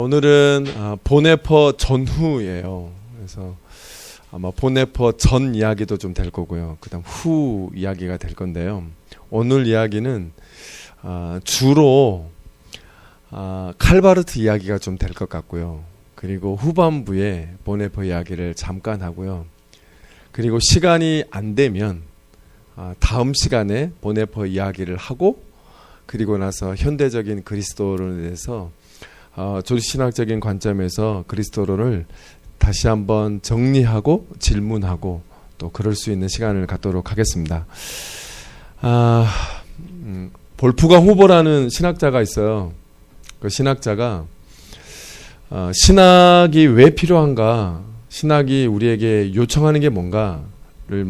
오늘은 보네퍼 전후예요. 그래서 아마 보네퍼 전 이야기도 좀 될 거고요. 그 다음 후 이야기가 될 건데요. 오늘 이야기는 주로 칼바르트 이야기가 좀 될 것 같고요. 그리고 후반부에 보네퍼 이야기를 잠깐 하고요. 그리고 시간이 안 되면 다음 시간에 보네퍼 이야기를 하고, 그리고 나서 현대적인 그리스도론에 대해서 조직신학적인 관점에서 그리스도론을 다시 한번 정리하고 질문하고 또 그럴 수 있는 시간을 갖도록 하겠습니다. 볼프강 후보라는 신학자가 있어요. 그 신학자가 신학이 왜 필요한가, 신학이 우리에게 요청하는 게 뭔가를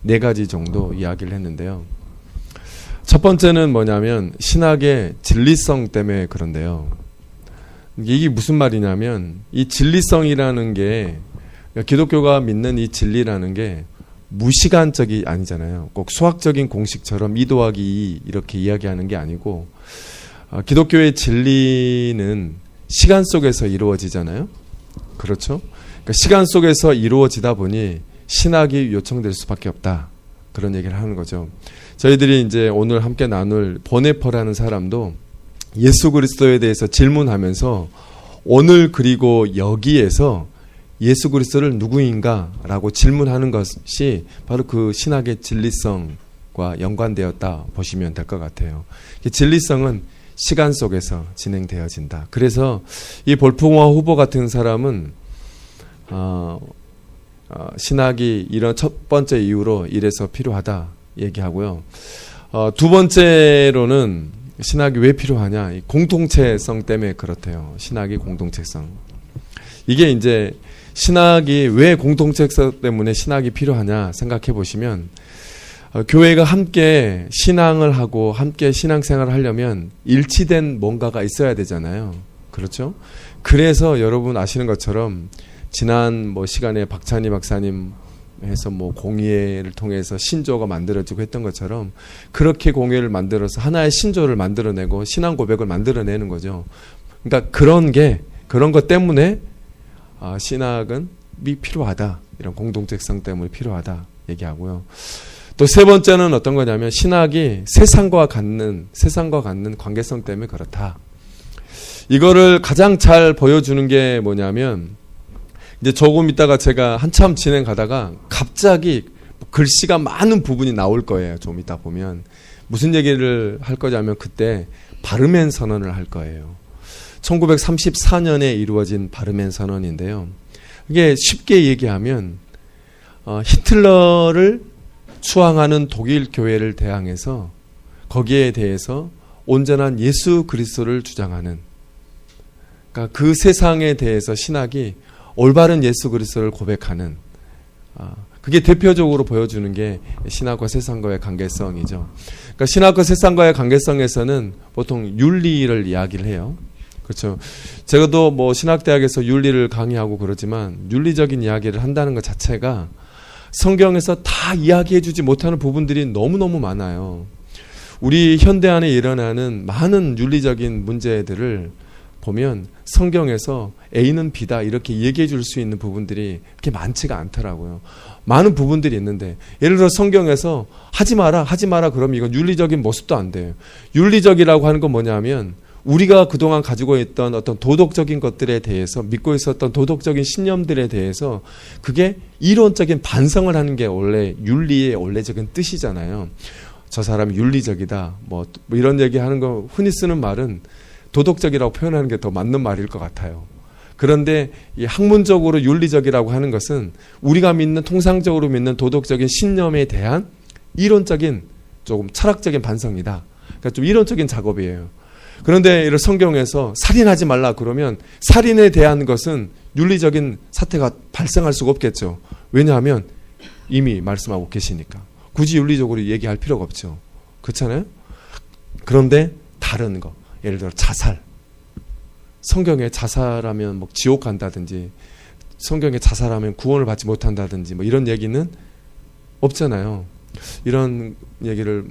4가지 정도 이야기를 했는데요. 첫 번째는 뭐냐면 신학의 진리성 때문에 그런데요. 이게 무슨 말이냐면 이 진리성이라는 게, 기독교가 믿는 이 진리라는 게 무시간적이 아니잖아요. 꼭 수학적인 공식처럼 2 더하기 2 이렇게 이야기하는 게 아니고, 기독교의 진리는 시간 속에서 이루어지잖아요. 그렇죠? 그러니까 시간 속에서 이루어지다 보니 신학이 요청될 수밖에 없다, 그런 얘기를 하는 거죠. 저희들이 이제 오늘 함께 나눌 보네퍼라는 사람도 예수 그리스도에 대해서 질문하면서 오늘 그리고 여기에서 예수 그리스도를 누구인가 라고 질문하는 것이 바로 그 신학의 진리성과 연관되었다 보시면 될 것 같아요. 진리성은 시간 속에서 진행되어진다. 그래서 이 볼프강 후보 같은 사람은 신학이 이런 첫 번째 이유로 이래서 필요하다 얘기하고요. 두 번째로는 신학이 왜 필요하냐, 이 공동체성 때문에 그렇대요. 신학이 공동체성. 이게 이제 신학이 왜 공동체성 때문에 신학이 필요하냐 생각해 보시면, 교회가 함께 신앙을 하고 함께 신앙생활을 하려면 일치된 뭔가가 있어야 되잖아요. 그렇죠? 그래서 여러분 아시는 것처럼 지난 시간에 박찬희 박사님 해서 공예를 통해서 신조가 만들어지고 했던 것처럼 그렇게 공예를 만들어서 하나의 신조를 만들어내고 신앙 고백을 만들어내는 거죠. 그러니까 그런 것 때문에 신학은 필요하다, 이런 공동체성 때문에 필요하다 얘기하고요. 또 세 번째는 어떤 거냐면 신학이 세상과 갖는 관계성 때문에 그렇다. 이거를 가장 잘 보여주는 게 뭐냐면, 이제 조금 있다가 제가 한참 진행하다가 갑자기 글씨가 많은 부분이 나올 거예요. 좀 이따 보면 무슨 얘기를 할 거냐면, 그때 바르멘 선언을 할 거예요. 1934년에 이루어진 바르멘 선언인데요. 이게 쉽게 얘기하면 히틀러를 추앙하는 독일 교회를 대항해서 거기에 대해서 온전한 예수 그리스도를 주장하는, 그러니까 그 세상에 대해서 신학이 올바른 예수 그리스도를 고백하는, 그게 대표적으로 보여주는 게 신학과 세상과의 관계성이죠. 그러니까 신학과 세상과의 관계성에서는 보통 윤리를 이야기를 해요. 그렇죠. 제가도 신학대학에서 윤리를 강의하고 그러지만 윤리적인 이야기를 한다는 것 자체가 성경에서 다 이야기해주지 못하는 부분들이 너무너무 많아요. 우리 현대 안에 일어나는 많은 윤리적인 문제들을 보면 성경에서 A는 B다 이렇게 얘기해 줄 수 있는 부분들이 그렇게 많지가 않더라고요. 많은 부분들이 있는데, 예를 들어 성경에서 하지 마라 그러면 이건 윤리적인 모습도 안 돼요. 윤리적이라고 하는 건 뭐냐면, 우리가 그동안 가지고 있던 어떤 도덕적인 것들에 대해서, 믿고 있었던 도덕적인 신념들에 대해서 그게 이론적인 반성을 하는 게 원래 윤리의 원래적인 뜻이잖아요. 저 사람이 윤리적이다 이런 얘기하는 거, 흔히 쓰는 말은 도덕적이라고 표현하는 게 더 맞는 말일 것 같아요. 그런데 이 학문적으로 윤리적이라고 하는 것은 우리가 믿는, 통상적으로 믿는 도덕적인 신념에 대한 이론적인, 조금 철학적인 반성이다. 그러니까 좀 이론적인 작업이에요. 그런데 이런 성경에서 살인하지 말라 그러면 살인에 대한 것은 윤리적인 사태가 발생할 수가 없겠죠. 왜냐하면 이미 말씀하고 계시니까 굳이 윤리적으로 얘기할 필요가 없죠. 그렇잖아요? 그런데 다른 거, 예를 들어 자살, 성경에 자살하면 지옥 간다든지, 성경에 자살하면 구원을 받지 못한다든지 이런 얘기는 없잖아요. 이런 얘기를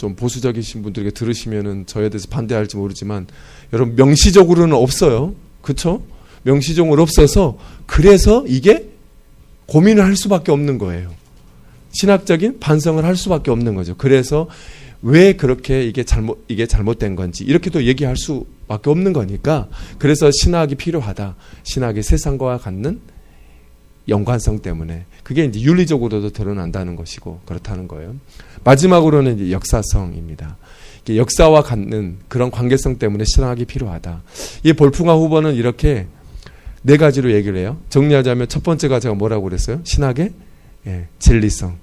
좀 보수적이신 분들에게 들으시면은 저에 대해서 반대할지 모르지만 여러분 명시적으로는 없어요. 그렇죠? 명시적으로 없어서 그래서 이게 고민을 할 수밖에 없는 거예요. 신학적인 반성을 할 수밖에 없는 거죠. 그래서 왜 그렇게 이게 잘못된 건지 이렇게도 얘기할 수밖에 없는 거니까 그래서 신학이 필요하다. 신학이 세상과 갖는 연관성 때문에 그게 이제 윤리적으로도 드러난다는 것이고 그렇다는 거예요. 마지막으로는 이제 역사성입니다. 역사와 갖는 그런 관계성 때문에 신학이 필요하다. 이 볼풍화 후보는 이렇게 네 가지로 얘기를 해요. 정리하자면 첫 번째가 제가 뭐라고 그랬어요? 신학의 진리성.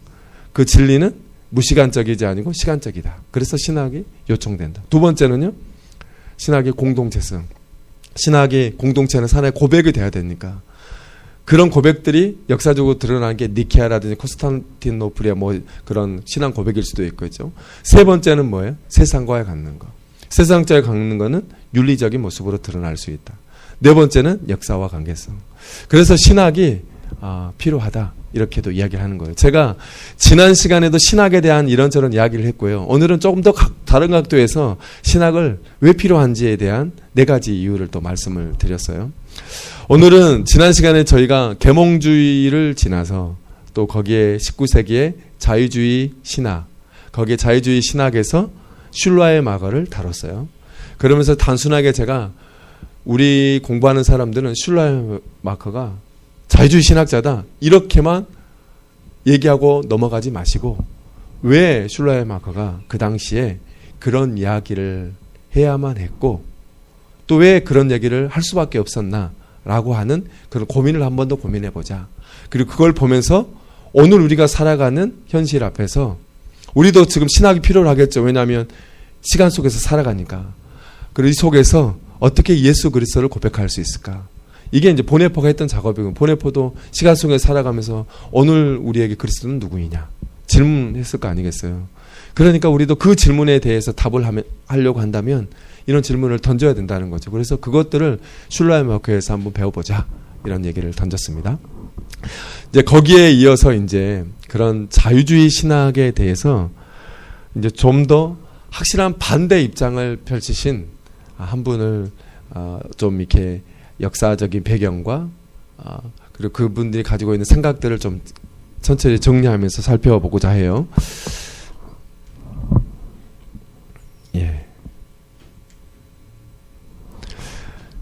그 진리는 무시간적이지 아니고 시간적이다. 그래서 신학이 요청된다. 두 번째는요. 신학의 공동체성. 신학의 공동체는 하나의 고백이 돼야 되니까 그런 고백들이 역사적으로 드러나는 게 니케아라든지 콘스탄티노플의 뭐 그런 신앙 고백일 수도 있겠죠. 세 번째는 뭐예요? 세상과의 갖는 거. 세상과의 갖는 거는 윤리적인 모습으로 드러날 수 있다. 네 번째는 역사와 관계성. 그래서 신학이 필요하다. 이렇게도 이야기를 하는 거예요. 제가 지난 시간에도 신학에 대한 이런저런 이야기를 했고요. 오늘은 조금 더 다른 각도에서 신학을 왜 필요한지에 대한 네 가지 이유를 또 말씀을 드렸어요. 오늘은 지난 시간에 저희가 계몽주의를 지나서 또 거기에 19세기의 자유주의 신학, 거기에 자유주의 신학에서 슐라의 마거를 다뤘어요. 그러면서 단순하게 제가 우리 공부하는 사람들은 슐라의 마거가 자유주의 신학자다 이렇게만 얘기하고 넘어가지 마시고 왜 슐라의 마거가 그 당시에 그런 이야기를 해야만 했고 또 왜 그런 얘기를 할 수밖에 없었나 라고 하는 그런 고민을 한 번 더 고민해 보자. 그리고 그걸 보면서 오늘 우리가 살아가는 현실 앞에서 우리도 지금 신학이 필요하겠죠. 왜냐하면 시간 속에서 살아가니까. 그리고 이 속에서 어떻게 예수 그리스도를 고백할 수 있을까? 이게 이제 보네포가 했던 작업이고 보네포도 시간 속에 살아가면서 오늘 우리에게 그리스도는 누구이냐 질문했을 거 아니겠어요. 그러니까 우리도 그 질문에 대해서 답을 하려고 한다면 이런 질문을 던져야 된다는 거죠. 그래서 그것들을 슐라의 마거에서 한번 배워보자 이런 얘기를 던졌습니다. 이제 거기에 이어서 이제 그런 자유주의 신학에 대해서 이제 좀 더 확실한 반대 입장을 펼치신 한 분을 좀 이렇게 역사적인 배경과 그리고 그분들이 가지고 있는 생각들을 좀 천천히 정리하면서 살펴보고자 해요. 예.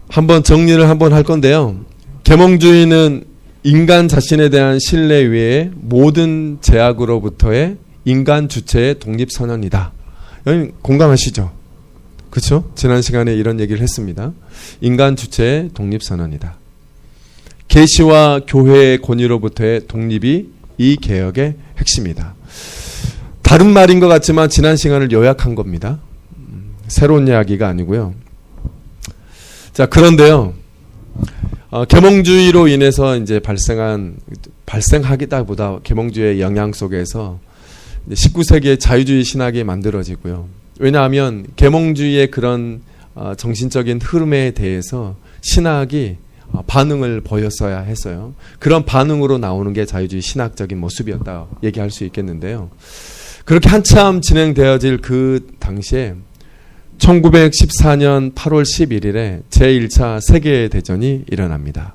한번 정리를 한번 할 건데요. 계몽주의는 인간 자신에 대한 신뢰 외에 모든 제약으로부터의 인간 주체의 독립선언이다. 여러분 공감하시죠? 그렇죠? 지난 시간에 이런 얘기를 했습니다. 인간 주체의 독립선언이다. 계시와 교회의 권위로부터의 독립이 이 개혁의 핵심이다. 다른 말인 것 같지만 지난 시간을 요약한 겁니다. 새로운 이야기가 아니고요. 자, 그런데요. 계몽주의로 인해서 이제 발생하기보다 계몽주의의 영향 속에서 19세기의 자유주의 신학이 만들어지고요. 왜냐하면 계몽주의의 그런 정신적인 흐름에 대해서 신학이 반응을 보였어야 했어요. 그런 반응으로 나오는 게 자유주의 신학적인 모습이었다 얘기할 수 있겠는데요. 그렇게 한참 진행되어질 그 당시에 1914년 8월 11일에 제1차 세계대전이 일어납니다.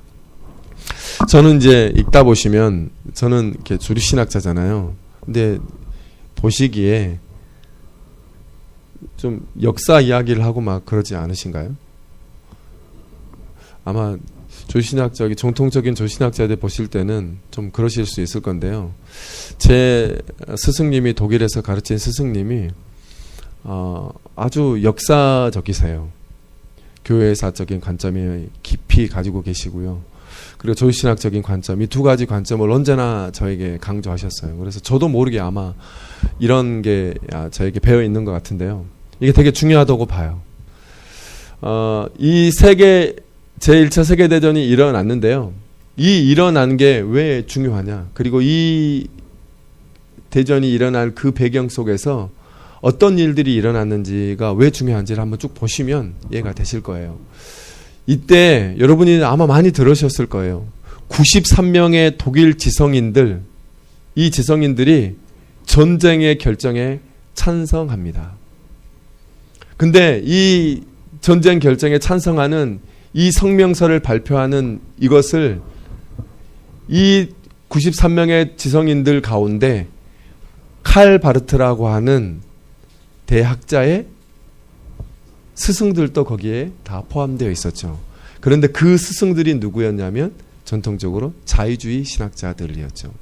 저는 이제 읽다 보시면 저는 이렇게 주류신학자잖아요. 근데 보시기에 좀 역사 이야기를 하고 막 그러지 않으신가요? 아마 조신학적인 정통적인 조신학자들 보실 때는 좀 그러실 수 있을 건데요. 제 스승님이 독일에서 가르친 스승님이 아주 역사적이세요. 교회사적인 관점이 깊이 가지고 계시고요. 그리고 조신학적인 관점, 이 두 가지 관점을 언제나 저에게 강조하셨어요. 그래서 저도 모르게 아마 이런 게 저에게 배어 있는 것 같은데요. 이게 되게 중요하다고 봐요. 이 제1차 세계대전이 일어났는데요. 이 일어난 게 왜 중요하냐. 그리고 이 대전이 일어날 그 배경 속에서 어떤 일들이 일어났는지가 왜 중요한지를 한번 쭉 보시면 이해가 되실 거예요. 이때 여러분이 아마 많이 들으셨을 거예요. 93명의 독일 지성인들, 이 지성인들이 전쟁의 결정에 찬성합니다. 근데 이 전쟁 결정에 찬성하는 이 성명서를 발표하는 이것을 이 93명의 지성인들 가운데 칼 바르트라고 하는 대학자의 스승들도 거기에 다 포함되어 있었죠. 그런데 그 스승들이 누구였냐면 전통적으로 자유주의 신학자들이었죠.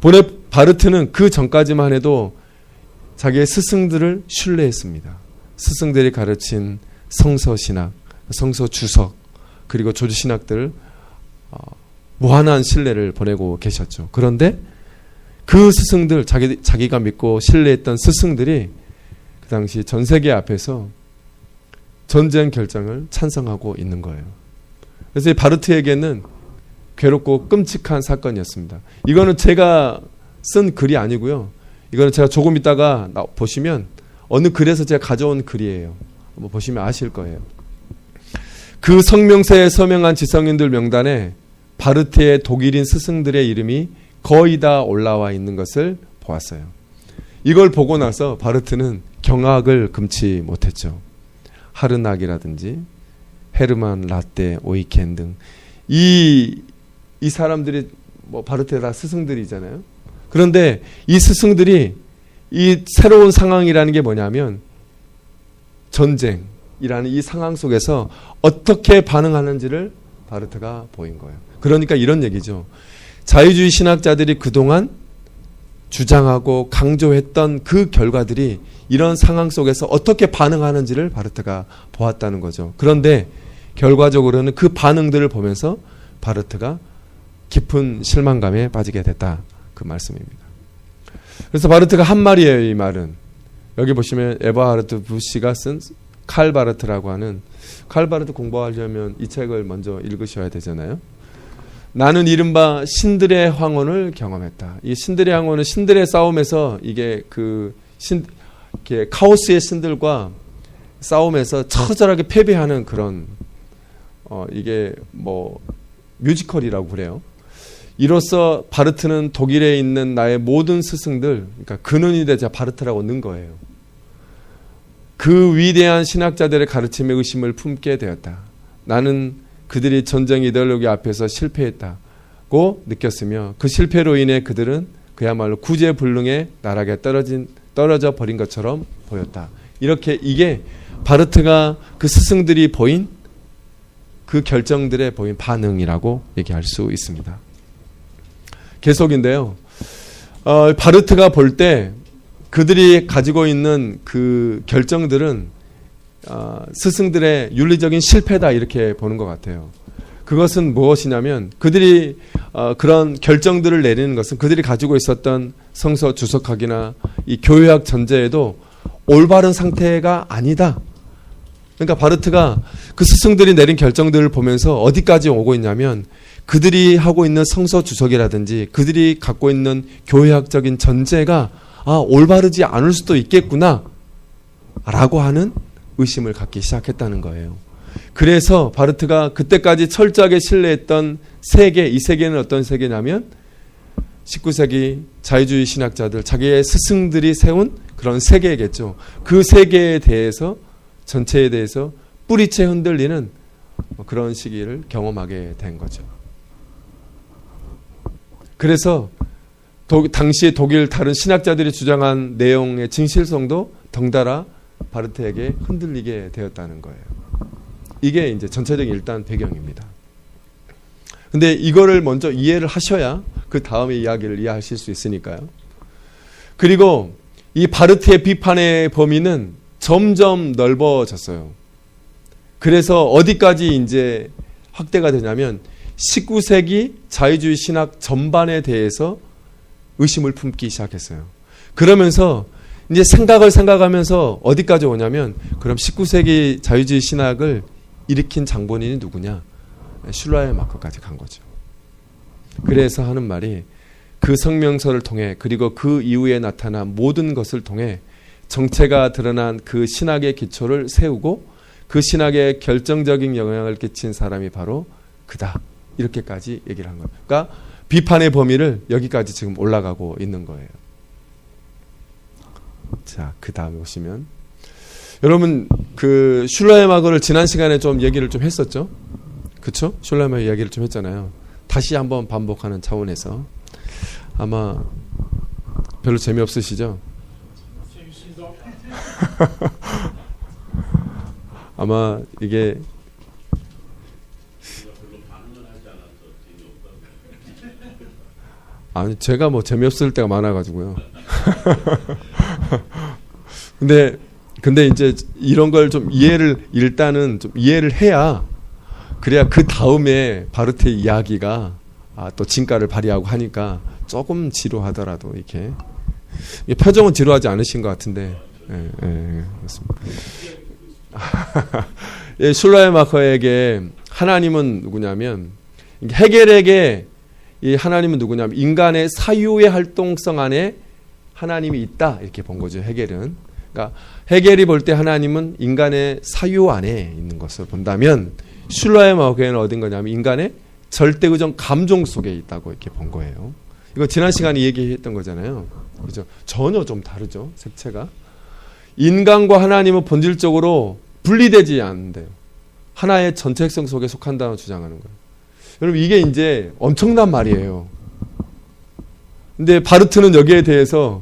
본래 바르트는 그 전까지만 해도 자기의 스승들을 신뢰했습니다. 스승들이 가르친 성서신학, 성서주석, 그리고 조지신학들을 무한한 신뢰를 보내고 계셨죠. 그런데 그 스승들, 자기가 믿고 신뢰했던 스승들이 그 당시 전 세계 앞에서 전쟁 결정을 찬성하고 있는 거예요. 그래서 이 바르트에게는 괴롭고 끔찍한 사건이었습니다. 이거는 제가 쓴 글이 아니고요. 이거는 제가 조금 있다가 보시면 어느 글에서 제가 가져온 글이에요. 한번 보시면 아실 거예요. 그 성명서에 서명한 지성인들 명단에 바르트의 독일인 스승들의 이름이 거의 다 올라와 있는 것을 보았어요. 이걸 보고 나서 바르트는 경악을 금치 못했죠. 하르낙이라든지 헤르만 라떼, 오이켄 등 이 사람들이 뭐 바르트의 다 스승들이잖아요. 그런데 이 스승들이 이 새로운 상황이라는 게 뭐냐면 전쟁이라는 이 상황 속에서 어떻게 반응하는지를 바르트가 보인 거예요. 그러니까 이런 얘기죠. 자유주의 신학자들이 그동안 주장하고 강조했던 그 결과들이 이런 상황 속에서 어떻게 반응하는지를 바르트가 보았다는 거죠. 그런데 결과적으로는 그 반응들을 보면서 바르트가 깊은 실망감에 빠지게 됐다. 그 말씀입니다. 그래서 바르트가 한 말이에요. 이 말은. 여기 보시면 에버하르트 부시가 쓴 칼 바르트라고 하는, 칼 바르트 공부하려면 이 책을 먼저 읽으셔야 되잖아요. 나는 이른바 신들의 황혼을 경험했다. 이 신들의 황혼은 신들의 싸움에서 이게 이렇게 카오스의 신들과 싸움에서 처절하게 패배하는 그런 이게 뭐 뮤지컬이라고 그래요. 이로써 바르트는 독일에 있는 나의 모든 스승들, 그러니까 근원이 되자 바르트라고 넣은 거예요. 그 위대한 신학자들의 가르침에 의심을 품게 되었다. 나는 그들이 전쟁 이데올로기 앞에서 실패했다고 느꼈으며 그 실패로 인해 그들은 그야말로 구제불능의 나락에 떨어져 버린 것처럼 보였다. 이렇게 이게 바르트가 그 스승들이 보인 그 결정들에 보인 반응이라고 얘기할 수 있습니다. 계속인데요. 바르트가 볼 때 그들이 가지고 있는 그 결정들은 스승들의 윤리적인 실패다 이렇게 보는 것 같아요. 그것은 무엇이냐면 그들이 그런 결정들을 내리는 것은 그들이 가지고 있었던 성서 주석학이나 이 교회학 전제에도 올바른 상태가 아니다. 그러니까 바르트가 그 스승들이 내린 결정들을 보면서 어디까지 오고 있냐면 그들이 하고 있는 성서 주석이라든지 그들이 갖고 있는 교회학적인 전제가 올바르지 않을 수도 있겠구나 라고 하는 의심을 갖기 시작했다는 거예요. 그래서 바르트가 그때까지 철저하게 신뢰했던 세계, 이 세계는 어떤 세계냐면 19세기 자유주의 신학자들, 자기의 스승들이 세운 그런 세계겠죠. 그 세계에 대해서, 전체에 대해서 뿌리채 흔들리는 그런 시기를 경험하게 된 거죠. 그래서 당시 독일 다른 신학자들이 주장한 내용의 진실성도 덩달아 바르트에게 흔들리게 되었다는 거예요. 이게 이제 전체적인 일단 배경입니다. 근데 이거를 먼저 이해를 하셔야 그 다음의 이야기를 이해하실 수 있으니까요. 그리고 이 바르트의 비판의 범위는 점점 넓어졌어요. 그래서 어디까지 이제 확대가 되냐면 19세기 자유주의 신학 전반에 대해서 의심을 품기 시작했어요. 그러면서 이제 생각하면서 어디까지 오냐면 그럼 19세기 자유주의 신학을 일으킨 장본인이 누구냐? 슐라의 마크까지 간 거죠. 그래서 하는 말이 그 성명서를 통해 그리고 그 이후에 나타난 모든 것을 통해 정체가 드러난 그 신학의 기초를 세우고 그 신학에 결정적인 영향을 끼친 사람이 바로 그다. 이렇게까지 얘기를 한 거예요. 그러니까 비판의 범위를 여기까지 지금 올라가고 있는 거예요. 자, 그 다음에 보시면 여러분 그 슐라이마거를 지난 시간에 좀 얘기를 좀 했었죠? 그쵸? 슐라이마거 이야기를 좀 했잖아요. 다시 한번 반복하는 차원에서 아마 별로 재미없으시죠? 아마 이게 아니 제가 뭐 재미없을 때가 많아가지고요. 근데 이제 이런 걸 좀 일단은 좀 이해를 해야 그래야 그 다음에 바르트의 이야기가 또 진가를 발휘하고 하니까 조금 지루하더라도 이렇게 표정은 지루하지 않으신 것 같은데 그렇습니다. 예, 슐라이마커에게 하나님은 누구냐면 헤겔에게 이 하나님은 누구냐면 인간의 사유의 활동성 안에 하나님이 있다 이렇게 본 거죠. 헤겔은. 그러니까 헤겔이 볼 때 하나님은 인간의 사유 안에 있는 것을 본다면 슐라이마커에는 어딘 거냐면 인간의 절대의정 감정 속에 있다고 이렇게 본 거예요. 이거 지난 시간에 얘기했던 거잖아요. 그죠? 전혀 좀 다르죠. 색채가. 인간과 하나님은 본질적으로 분리되지 않는데요. 하나의 전체성 속에 속한다고 주장하는 거예요. 여러분 이게 이제 엄청난 말이에요. 근데 바르트는 여기에 대해서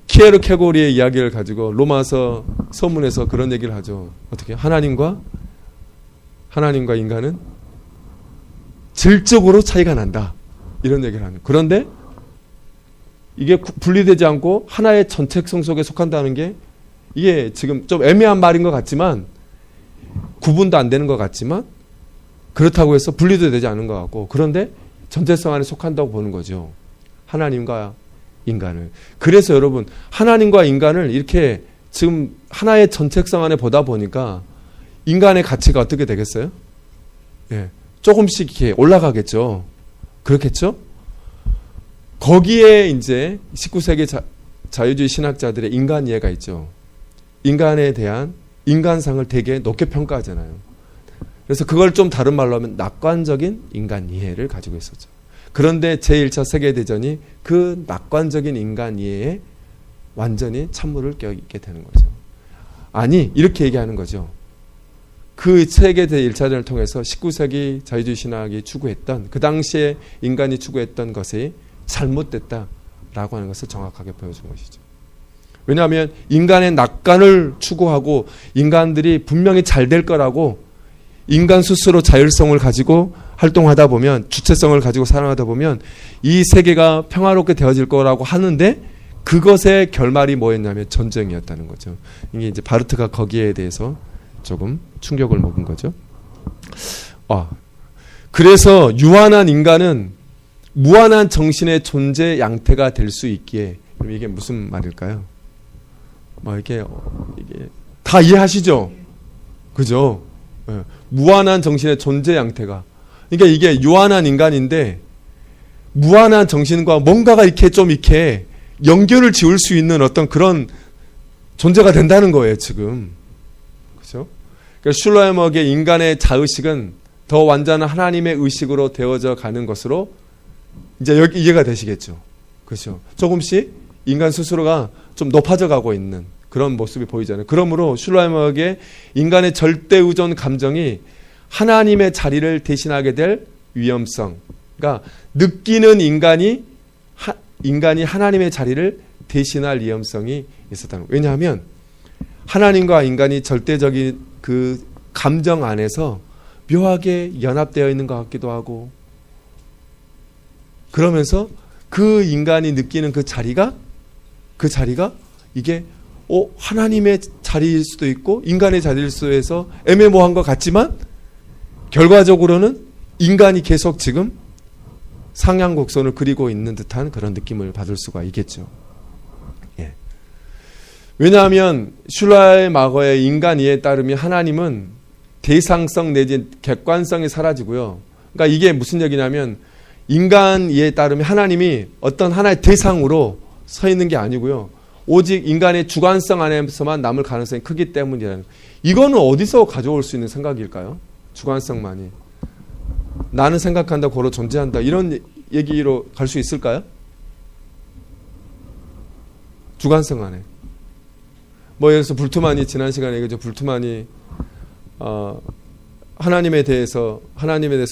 키에르케고리의 이야기를 가지고 로마서 서문에서 그런 얘기를 하죠. 어떻게? 하나님과 인간은 질적으로 차이가 난다. 이런 얘기를 하는. 그런데 이게 분리되지 않고 하나의 전체성 속에 속한다는 게 이게 지금 좀 애매한 말인 것 같지만 구분도 안 되는 것 같지만 그렇다고 해서 분리도 되지 않은 것 같고 그런데 전체성 안에 속한다고 보는 거죠. 하나님과 인간을. 그래서 여러분 하나님과 인간을 이렇게 지금 하나의 전체성 안에 보다 보니까 인간의 가치가 어떻게 되겠어요? 예, 조금씩 이렇게 올라가겠죠. 그렇겠죠? 거기에 이제 19세기 자유주의 신학자들의 인간 이해가 있죠. 인간에 대한 인간상을 되게 높게 평가하잖아요. 그래서 그걸 좀 다른 말로 하면 낙관적인 인간 이해를 가지고 있었죠. 그런데 제1차 세계대전이 그 낙관적인 인간 이해에 완전히 찬물을 껴있게 되는 거죠. 아니 이렇게 얘기하는 거죠. 그 세계 제1차전을 통해서 19세기 자유주의 신학이 추구했던 그 당시에 인간이 추구했던 것이 잘못됐다라고 하는 것을 정확하게 보여준 것이죠. 왜냐하면 인간의 낙관을 추구하고 인간들이 분명히 잘 될 거라고 인간 스스로 자율성을 가지고 활동하다 보면 주체성을 가지고 살아가다 보면 이 세계가 평화롭게 되어질 거라고 하는데 그것의 결말이 뭐였냐면 전쟁이었다는 거죠. 이게 이제 바르트가 거기에 대해서 조금 충격을 먹은 거죠. 그래서 유한한 인간은 무한한 정신의 존재 양태가 될 수 있기에 이게 무슨 말일까요? 이게 다 이해하시죠? 그죠? 네. 무한한 정신의 존재 양태가. 그러니까 이게 유한한 인간인데 무한한 정신과 뭔가가 이렇게 좀 이렇게 연결을 지을 수 있는 어떤 그런 존재가 된다는 거예요, 지금. 그죠? 그러니까 슐라이머의 인간의 자의식은 더 완전한 하나님의 의식으로 되어져 가는 것으로 이제 여기 이해가 되시겠죠. 그렇죠? 조금씩 인간 스스로가 좀 높아져 가고 있는 그런 모습이 보이잖아요. 그러므로 슐라이머에게 인간의 절대의존 감정이 하나님의 자리를 대신하게 될 위험성. 그러니까 느끼는 인간이 하나님의 자리를 대신할 위험성이 있었다는 거예요. 왜냐하면 하나님과 인간이 절대적인 그 감정 안에서 묘하게 연합되어 있는 것 같기도 하고 그러면서 그 인간이 느끼는 그 자리가 이게 하나님의 자리일 수도 있고 인간의 자리일 수도 해서 애매모호한 것 같지만 결과적으로는 인간이 계속 지금 상향곡선을 그리고 있는 듯한 그런 느낌을 받을 수가 있겠죠. 예. 왜냐하면 슐라이마거의 인간 이해에 따르면 하나님은 대상성 내지 객관성이 사라지고요. 그러니까 이게 무슨 얘기냐면 인간 이해에 따르면 하나님이 어떤 하나의 대상으로 서 있는 게 아니고요. 오직 인간의 주관성 안에서만 남을 가능성이 크기 때문이라는. 이거는 어디서 가져올 수 있는 생각일까요? 주관성만이. 나는 생각한다, 고로 존재한다. 이런 얘기로 갈 수 있을까요? 주관성 안에. 뭐 예를 들어서 불투만이 지난 시간에 얘기했죠. 불투만이 하나님에 대해서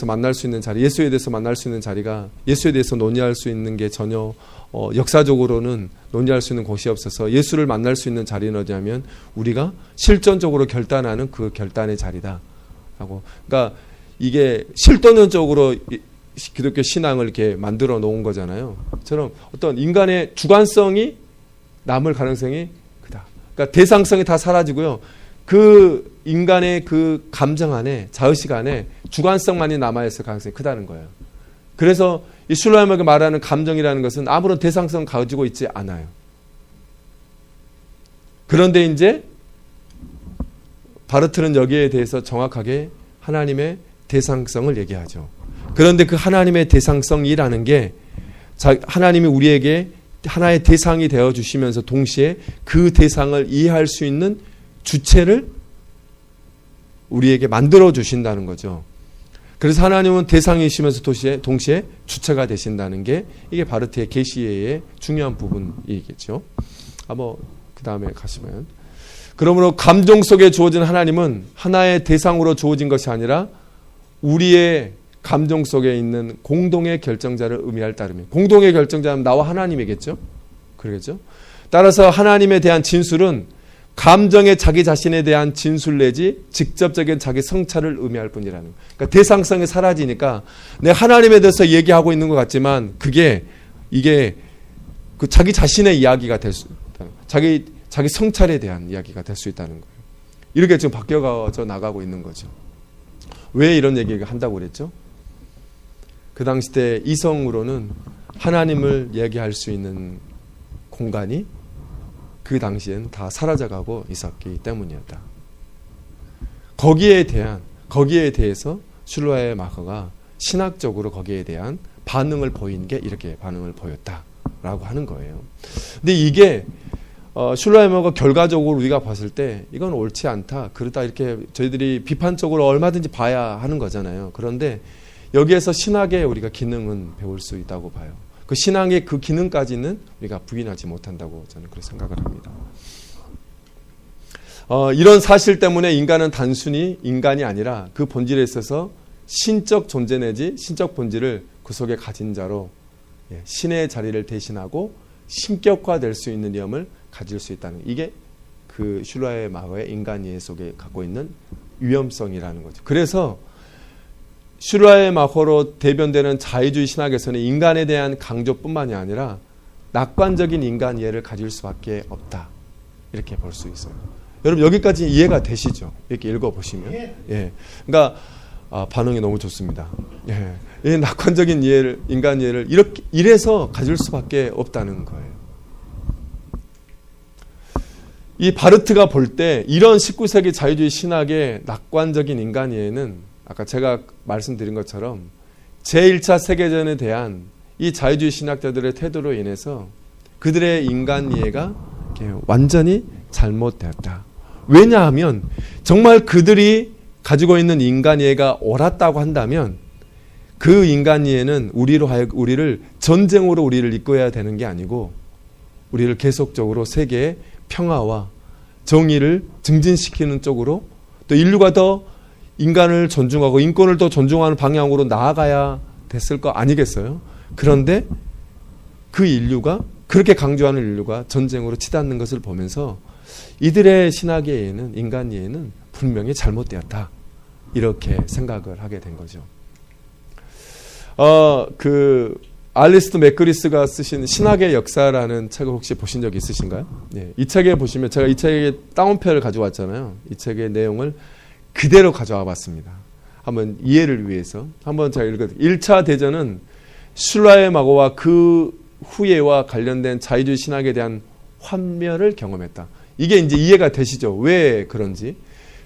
만날 수 있는 자리, 예수에 대해서 만날 수 있는 자리가 예수에 대해서 논의할 수 있는 게 전혀 역사적으로는 논의할 수 있는 곳이 없어서 예수를 만날 수 있는 자리는 어디냐면 우리가 실존적으로 결단하는 그 결단의 자리다. 하고, 그러니까 이게 실존적으로 기독교 신앙을 이렇게 만들어 놓은 거잖아요. 처럼 어떤 인간의 주관성이 남을 가능성이 크다. 그러니까 대상성이 다 사라지고요. 그 인간의 그 감정 안에, 자의식 안에 주관성만이 남아있을 가능성이 크다는 거예요. 그래서 이 슐라임에게 말하는 감정이라는 것은 아무런 대상성 가지고 있지 않아요. 그런데 이제 바르트는 여기에 대해서 정확하게 하나님의 대상성을 얘기하죠. 그런데 그 하나님의 대상성이라는 게 하나님이 우리에게 하나의 대상이 되어 주시면서 동시에 그 대상을 이해할 수 있는 주체를 우리에게 만들어 주신다는 거죠. 그래서 하나님은 대상이시면서 동시에 주체가 되신다는 게 이게 바르트의 계시의 중요한 부분이겠죠. 그 다음에 가시면, 그러므로 감정 속에 주어진 하나님은 하나의 대상으로 주어진 것이 아니라 우리의 감정 속에 있는 공동의 결정자를 의미할 따름이에요. 공동의 결정자는 나와 하나님이겠죠. 그러겠죠. 따라서 하나님에 대한 진술은 감정의 자기 자신에 대한 진술 내지 직접적인 자기 성찰을 의미할 뿐이라는 거예요. 그러니까 대상성이 사라지니까 내가 하나님에 대해서 얘기하고 있는 것 같지만 이게 그 자기 자신의 이야기가 될 수 있다는 거예요. 자기 성찰에 대한 이야기가 될 수 있다는 거예요. 이렇게 지금 바뀌어져 나가고 있는 거죠. 왜 이런 얘기를 한다고 그랬죠? 그 당시 때 이성으로는 하나님을 얘기할 수 있는 공간이 그 당시엔 다 사라져가고 있었기 때문이었다. 거기에 대해서 슐라의 마커가 신학적으로 거기에 대한 반응을 보인 게 이렇게 반응을 보였다라고 하는 거예요. 근데 이게 슐라의 마커가 결과적으로 우리가 봤을 때 이건 옳지 않다. 그러다 이렇게 저희들이 비판적으로 얼마든지 봐야 하는 거잖아요. 그런데 여기에서 신학의 우리가 기능은 배울 수 있다고 봐요. 그 신앙의 그 기능까지는 우리가 부인하지 못한다고 저는 그렇게 생각을 합니다. 이런 사실 때문에 인간은 단순히 인간이 아니라 그 본질에 있어서 신적 존재 내지 신적 본질을 그 속에 가진 자로 신의 자리를 대신하고 신격화될 수 있는 위험을 가질 수 있다는, 이게 그 슐라의 마커의 인간 이해 속에 갖고 있는 위험성이라는 거죠. 그래서 슐라의 마커로 대변되는 자유주의 신학에서는 인간에 대한 강조뿐만이 아니라 낙관적인 인간 이해를 가질 수밖에 없다. 이렇게 볼 수 있어요. 여러분 여기까지 이해가 되시죠? 이렇게 읽어보시면. 예. 그러니까 반응이 너무 좋습니다. 예. 이 낙관적인 이해를, 인간 이해를 이래서 가질 수밖에 없다는 거예요. 이 바르트가 볼 때 이런 19세기 자유주의 신학의 낙관적인 인간 이해는 아까 제가 말씀드린 것처럼 제1차 세계전에 대한 이 자유주의 신학자들의 태도로 인해서 그들의 인간 이해가 완전히 잘못되었다. 왜냐하면 정말 그들이 가지고 있는 인간 이해가 옳았다고 한다면 그 인간 이해는 우리를 전쟁으로 우리를 이끌어야 되는 게 아니고 우리를 계속적으로 세계의 평화와 정의를 증진시키는 쪽으로, 또 인류가 더 인간을 존중하고 인권을 더 존중하는 방향으로 나아가야 됐을 거 아니겠어요? 그런데 그 인류가, 그렇게 강조하는 인류가 전쟁으로 치닫는 것을 보면서 이들의 신학의 이해는, 인간 이해는 분명히 잘못되었다. 이렇게 생각을 하게 된 거죠. 알리스트 맥그리스가 쓰신 신학의 역사라는 책을 혹시 보신 적 있으신가요? 네, 이 책에 보시면, 제가 이 책의 다운표를 가져왔잖아요. 이 책의 내용을 그대로 가져와 봤습니다. 한번 이해를 위해서 한번 제가 읽어드릴게요. 1차 대전은 슐라의 마커와 그 후예와 관련된 자유주의 신학에 대한 환멸을 경험했다. 이게 이제 이해가 되시죠? 왜 그런지.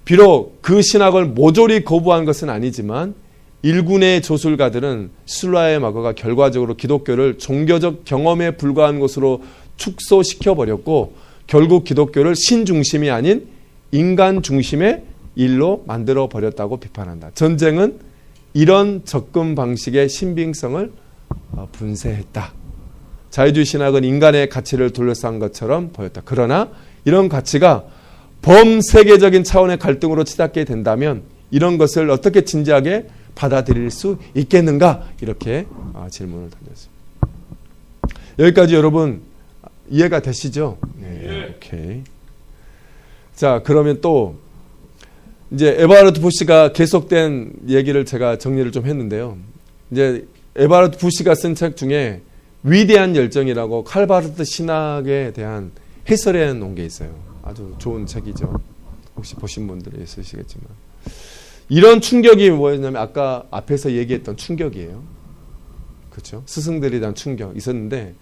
비록 그 신학을 모조리 거부한 것은 아니지만 일군의 조술가들은 슐라의 마커가 결과적으로 기독교를 종교적 경험에 불과한 것으로 축소시켜버렸고 결국 기독교를 신중심이 아닌 인간 중심의 일로 만들어버렸다고 비판한다. 전쟁은 이런 접근 방식의 신빙성을 분쇄했다. 자유주의 신학은 인간의 가치를 둘러싼 것처럼 보였다. 그러나 이런 가치가 범세계적인 차원의 갈등으로 치닫게 된다면 이런 것을 어떻게 진지하게 받아들일 수 있겠는가? 이렇게 질문을 던졌습니다. 여기까지 여러분 이해가 되시죠? 네, 오케이. 자, 그러면 또 이제 에버하르트 부시가 계속된 얘기를 제가 정리를 좀 했는데요. 이제 에버하르트 부시가 쓴 책 중에 위대한 열정이라고 칼바르트 신학에 대한 해설해 놓은 게 있어요. 아주 좋은 책이죠. 혹시 보신 분들이 있으시겠지만. 이런 충격이 뭐였냐면 아까 앞에서 얘기했던 충격이에요. 그렇죠? 스승들에 대한 충격 있었는데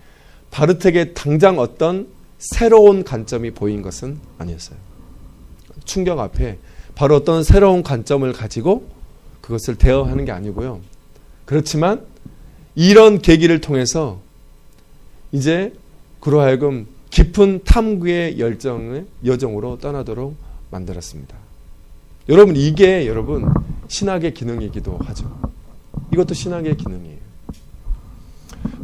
바르트에게 당장 어떤 새로운 관점이 보인 것은 아니었어요. 충격 앞에 바로 어떤 새로운 관점을 가지고 그것을 대응하는 게 아니고요. 그렇지만 이런 계기를 통해서 이제 그로 하여금 깊은 탐구의 여정으로 떠나도록 만들었습니다. 여러분 이게 여러분 신학의 기능이기도 하죠. 이것도 신학의 기능이에요.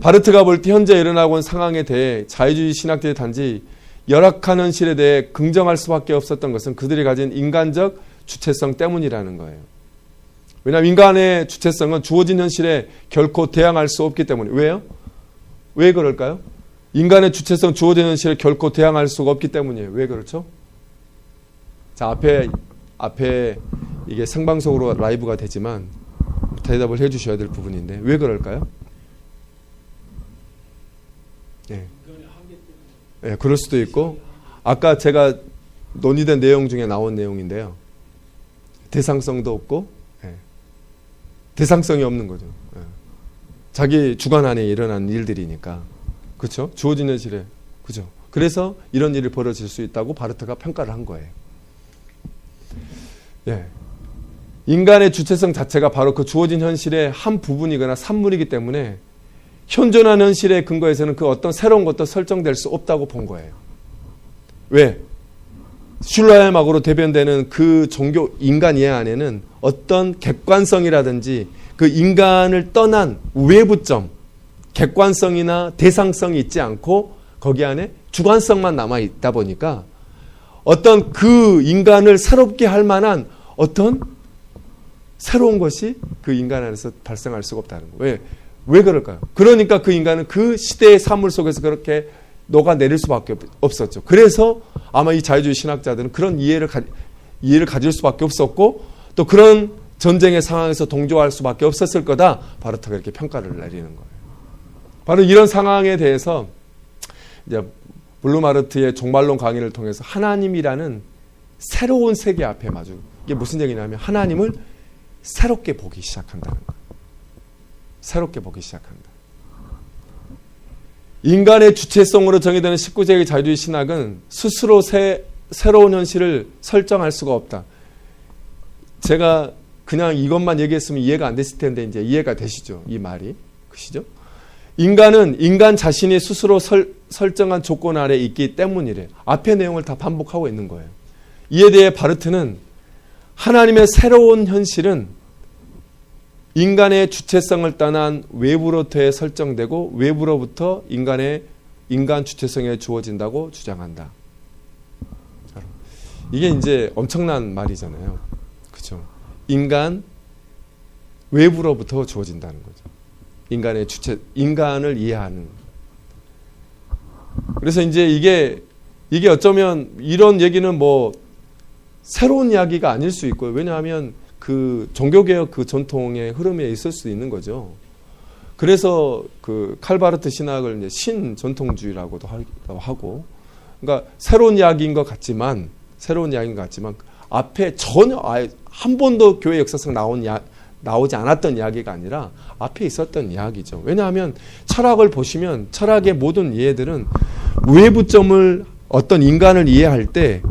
바르트가 볼 때 현재 일어나고 있는 상황에 대해 자유주의 신학자의 단지 열악한 현실에 대해 긍정할 수밖에 없었던 것은 그들이 가진 인간적 주체성 때문이라는 거예요. 왜냐하면 인간의 주체성은 주어진 현실에 결코 대항할 수 없기 때문에. 왜요? 왜 그럴까요? 인간의 주체성 주어진 현실에 결코 대항할 수가 없기 때문이에요. 왜 그렇죠? 자, 앞에 이게 생방송으로 라이브가 되지만 대답을 해 주셔야 될 부분인데 왜 그럴까요? 예. 예, 그럴 수도 있고 아까 제가 논의된 내용 중에 나온 내용인데요. 대상성도 없고 대상성이 없는 거죠. 자기 주관 안에 일어난 일들이니까. 그렇죠? 주어진 현실에. 그죠? 그래서 이런 일이 벌어질 수 있다고 바르트가 평가를 한 거예요. 예. 인간의 주체성 자체가 바로 그 주어진 현실의 한 부분이거나 산물이기 때문에 현존한 현실의 근거에서는 그 어떤 새로운 것도 설정될 수 없다고 본 거예요. 왜? 슐라임학으로 대변되는 그 종교 인간 이해 안에는 어떤 객관성이라든지 그 인간을 떠난 외부점, 객관성이나 대상성이 있지 않고 거기 안에 주관성만 남아 있다 보니까 어떤 그 인간을 새롭게 할 만한 어떤 새로운 것이 그 인간 안에서 발생할 수가 없다는 거예요. 왜 그럴까요? 그러니까 그 인간은 그 시대의 사물 속에서 그렇게 녹아내릴 수밖에 없었죠. 그래서 아마 이 자유주의 신학자들은 그런 이해를 가질 수밖에 없었고 또 그런 전쟁의 상황에서 동조할 수밖에 없었을 거다. 바르트가 이렇게 평가를 내리는 거예요. 바로 이런 상황에 대해서 이제 블루마르트의 종말론 강의를 통해서 하나님이라는 새로운 세계 앞에 마주 이게 무슨 얘기냐면 하나님을 새롭게 보기 시작한다는 거예요. 새롭게 보기 시작한다. 인간의 주체성으로 정의되는 19세기 자유주의 신학은 스스로 새로운 현실을 설정할 수가 없다. 제가 그냥 이것만 얘기했으면 이해가 안 됐을 텐데 이제 이해가 되시죠? 이 말이. 그시죠? 인간은 인간 자신이 스스로 설정한 조건 아래 있기 때문이래. 앞의 내용을 다 반복하고 있는 거예요. 이에 대해 바르트는 하나님의 새로운 현실은 인간의 주체성을 떠난 외부로부터 설정되고 외부로부터 인간 주체성에 주어진다고 주장한다. 이게 이제 엄청난 말이잖아요. 그렇죠? 외부로부터 주어진다는 거죠. 인간의 주체, 인간을 이해하는. 그래서 이제 이게 어쩌면 이런 얘기는 뭐 새로운 이야기가 아닐 수 있고요. 왜냐하면 그 종교개혁 그 전통의 흐름에 있을 수 있는 거죠. 그래서 그 칼바르트 신학을 이제 신전통주의라고도 하고, 그러니까 새로운 이야기인 것 같지만 앞에 전혀 한 번도 교회 역사상 나오지 않았던 이야기가 아니라 앞에 있었던 이야기죠. 왜냐하면 철학을 보시면 철학의 모든 이해들은 외부점을 어떤 인간을 이해할 때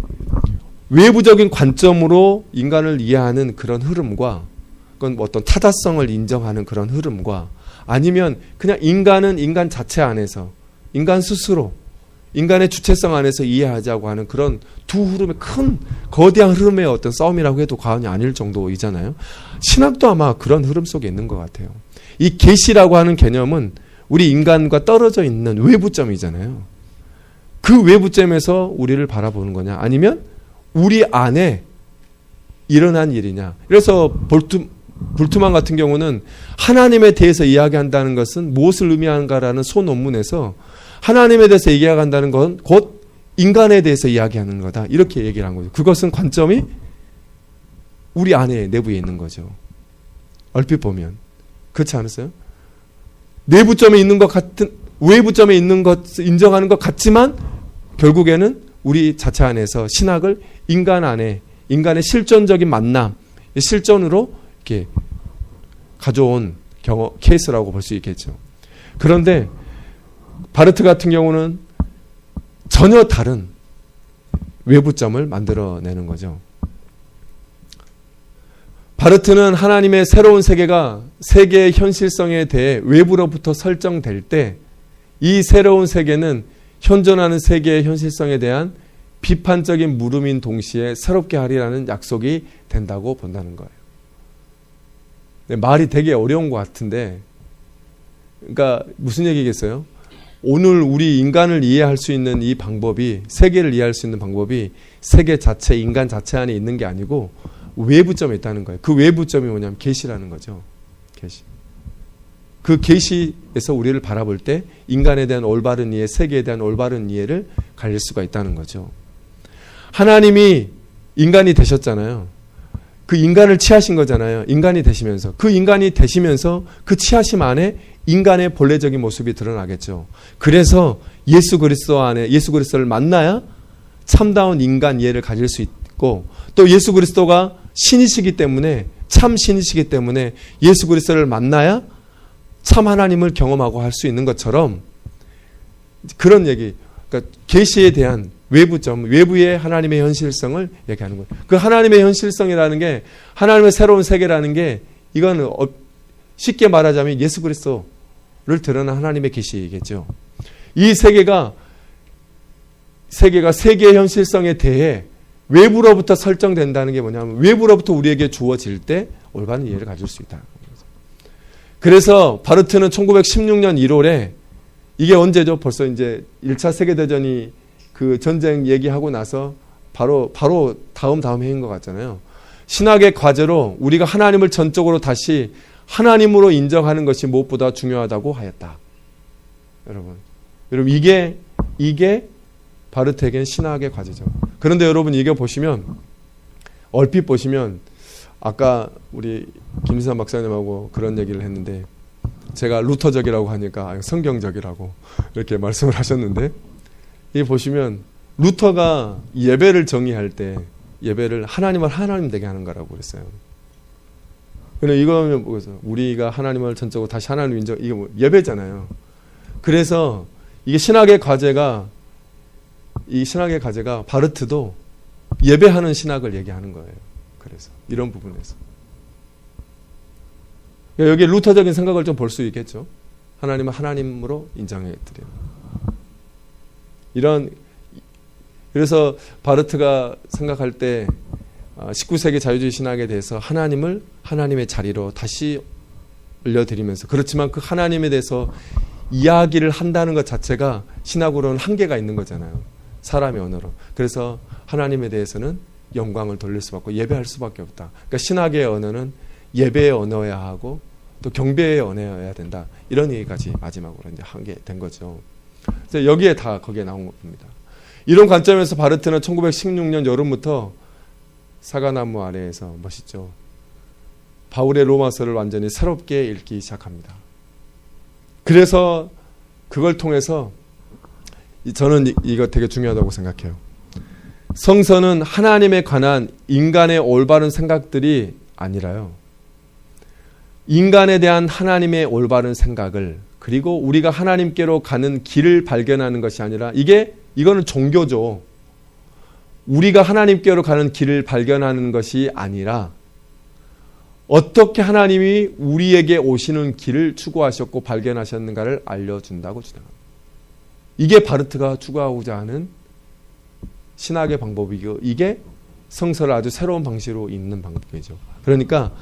외부적인 관점으로 인간을 이해하는 그런 흐름과 그건 어떤 타다성을 인정하는 그런 흐름과 아니면 그냥 인간은 인간 자체 안에서 인간 스스로 인간의 주체성 안에서 이해하자고 하는 그런 두 흐름의 큰 거대한 흐름의 어떤 싸움이라고 해도 과언이 아닐 정도이잖아요. 신학도 아마 그런 흐름 속에 있는 것 같아요. 이 계시라고 하는 개념은 우리 인간과 떨어져 있는 외부점이잖아요. 그 외부점에서 우리를 바라보는 거냐, 아니면 우리 안에 일어난 일이냐. 그래서 볼트만 같은 경우는 하나님에 대해서 이야기한다는 것은 무엇을 의미하는가라는 소논문에서 하나님에 대해서 이야기한다는 건 곧 인간에 대해서 이야기하는 거다, 이렇게 얘기를 한 거죠. 그것은 관점이 우리 안에, 내부에 있는 거죠. 얼핏 보면 그렇지 않으세요? 내부점에 있는 것 같은, 외부점에 있는 것을 인정하는 것 같지만 결국에는 우리 자체 안에서 신학을 인간 안에, 인간의 실존적인 만남, 실존으로 이렇게 가져온 케이스라고 볼 수 있겠죠. 그런데 바르트 같은 경우는 전혀 다른 외부점을 만들어내는 거죠. 바르트는 하나님의 새로운 세계가 세계의 현실성에 대해 외부로부터 설정될 때 이 새로운 세계는 현존하는 세계의 현실성에 대한 비판적인 물음인 동시에 새롭게 하리라는 약속이 된다고 본다는 거예요. 말이 되게 어려운 것 같은데, 그러니까 무슨 얘기겠어요? 오늘 우리 인간을 이해할 수 있는 이 방법이, 세계를 이해할 수 있는 방법이 세계 자체, 인간 자체 안에 있는 게 아니고 외부점에 있다는 거예요. 그 외부점이 뭐냐면 계시라는 거죠. 계시. 그 계시에서 우리를 바라볼 때 인간에 대한 올바른 이해, 세계에 대한 올바른 이해를 가질 수가 있다는 거죠. 하나님이 인간이 되셨잖아요. 그 인간을 취하신 거잖아요. 인간이 되시면서. 그 인간이 되시면서 그 취하심 안에 인간의 본래적인 모습이 드러나겠죠. 그래서 예수 그리스도 안에, 예수 그리스도를 만나야 참다운 인간 이해를 가질 수 있고, 또 예수 그리스도가 신이시기 때문에, 참 신이시기 때문에 예수 그리스도를 만나야 참 하나님을 경험하고 할 수 있는 것처럼, 그런 얘기, 그러니까 계시에 대한 외부점, 외부의 하나님의 현실성을 얘기하는 거예요. 그 하나님의 현실성이라는 게, 하나님의 새로운 세계라는 게, 이건 쉽게 말하자면 예수 그리스도를 드러난 하나님의 계시겠죠. 이 세계가 세계의 현실성에 대해 외부로부터 설정된다는 게 뭐냐면, 외부로부터 우리에게 주어질 때 올바른 이해를 가질 수 있다. 그래서 바르트는 1916년 1월에, 이게 언제죠? 벌써 이제 1차 세계대전이 그 전쟁 얘기하고 나서 바로 다음 해인 것 같잖아요. 신학의 과제로 우리가 하나님을 전적으로 다시 하나님으로 인정하는 것이 무엇보다 중요하다고 하였다. 여러분 이게 바르트에게는 신학의 과제죠. 그런데 여러분, 이게 보시면, 얼핏 보시면, 아까 우리 김수산 박사님하고 그런 얘기를 했는데, 제가 루터적이라고 하니까 성경적이라고 이렇게 말씀을 하셨는데, 이 보시면 루터가 예배를 정의할 때 예배를 하나님을 하나님 되게 하는 거라고 그랬어요. 근데 이거는 뭐겠어요? 우리가 하나님을 전적으로 다시 하나님 인정, 이게 뭐 예배잖아요. 그래서 이게 신학의 과제가, 이 신학의 과제가 바르트도 예배하는 신학을 얘기하는 거예요. 그래서 이런 부분에서 여기 루터적인 생각을 좀 볼 수 있겠죠. 하나님은 하나님으로 인정해 드려요. 그래서 바르트가 생각할 때 19세기 자유주의 신학에 대해서 하나님을 하나님의 자리로 다시 올려드리면서, 그렇지만 그 하나님에 대해서 이야기를 한다는 것 자체가 신학으로는 한계가 있는 거잖아요. 사람의 언어로. 그래서 하나님에 대해서는 영광을 돌릴 수밖에 없고 예배할 수밖에 없다. 그러니까 신학의 언어는 예배의 언어여야 하고 또 경배의 언어여야 된다. 이런 얘기까지 마지막으로 이제 하게 된 거죠. 그래서 여기에 다 거기에 나온 겁니다. 이런 관점에서 바르트는 1916년 여름부터 사과나무 아래에서, 멋있죠, 바울의 로마서를 완전히 새롭게 읽기 시작합니다. 그래서 그걸 통해서 저는 이거 되게 중요하다고 생각해요. 성서는 하나님에 관한 인간의 올바른 생각들이 아니라요, 인간에 대한 하나님의 올바른 생각을, 그리고 우리가 하나님께로 가는 길을 발견하는 것이 아니라, 이거는 종교죠. 우리가 하나님께로 가는 길을 발견하는 것이 아니라 어떻게 하나님이 우리에게 오시는 길을 추구하셨고 발견하셨는가를 알려준다고 주장합니다. 이게 바르트가 추구하고자 하는 신학의 방법이고, 이게 성서를 아주 새로운 방식으로 읽는 방법이죠. 그러니까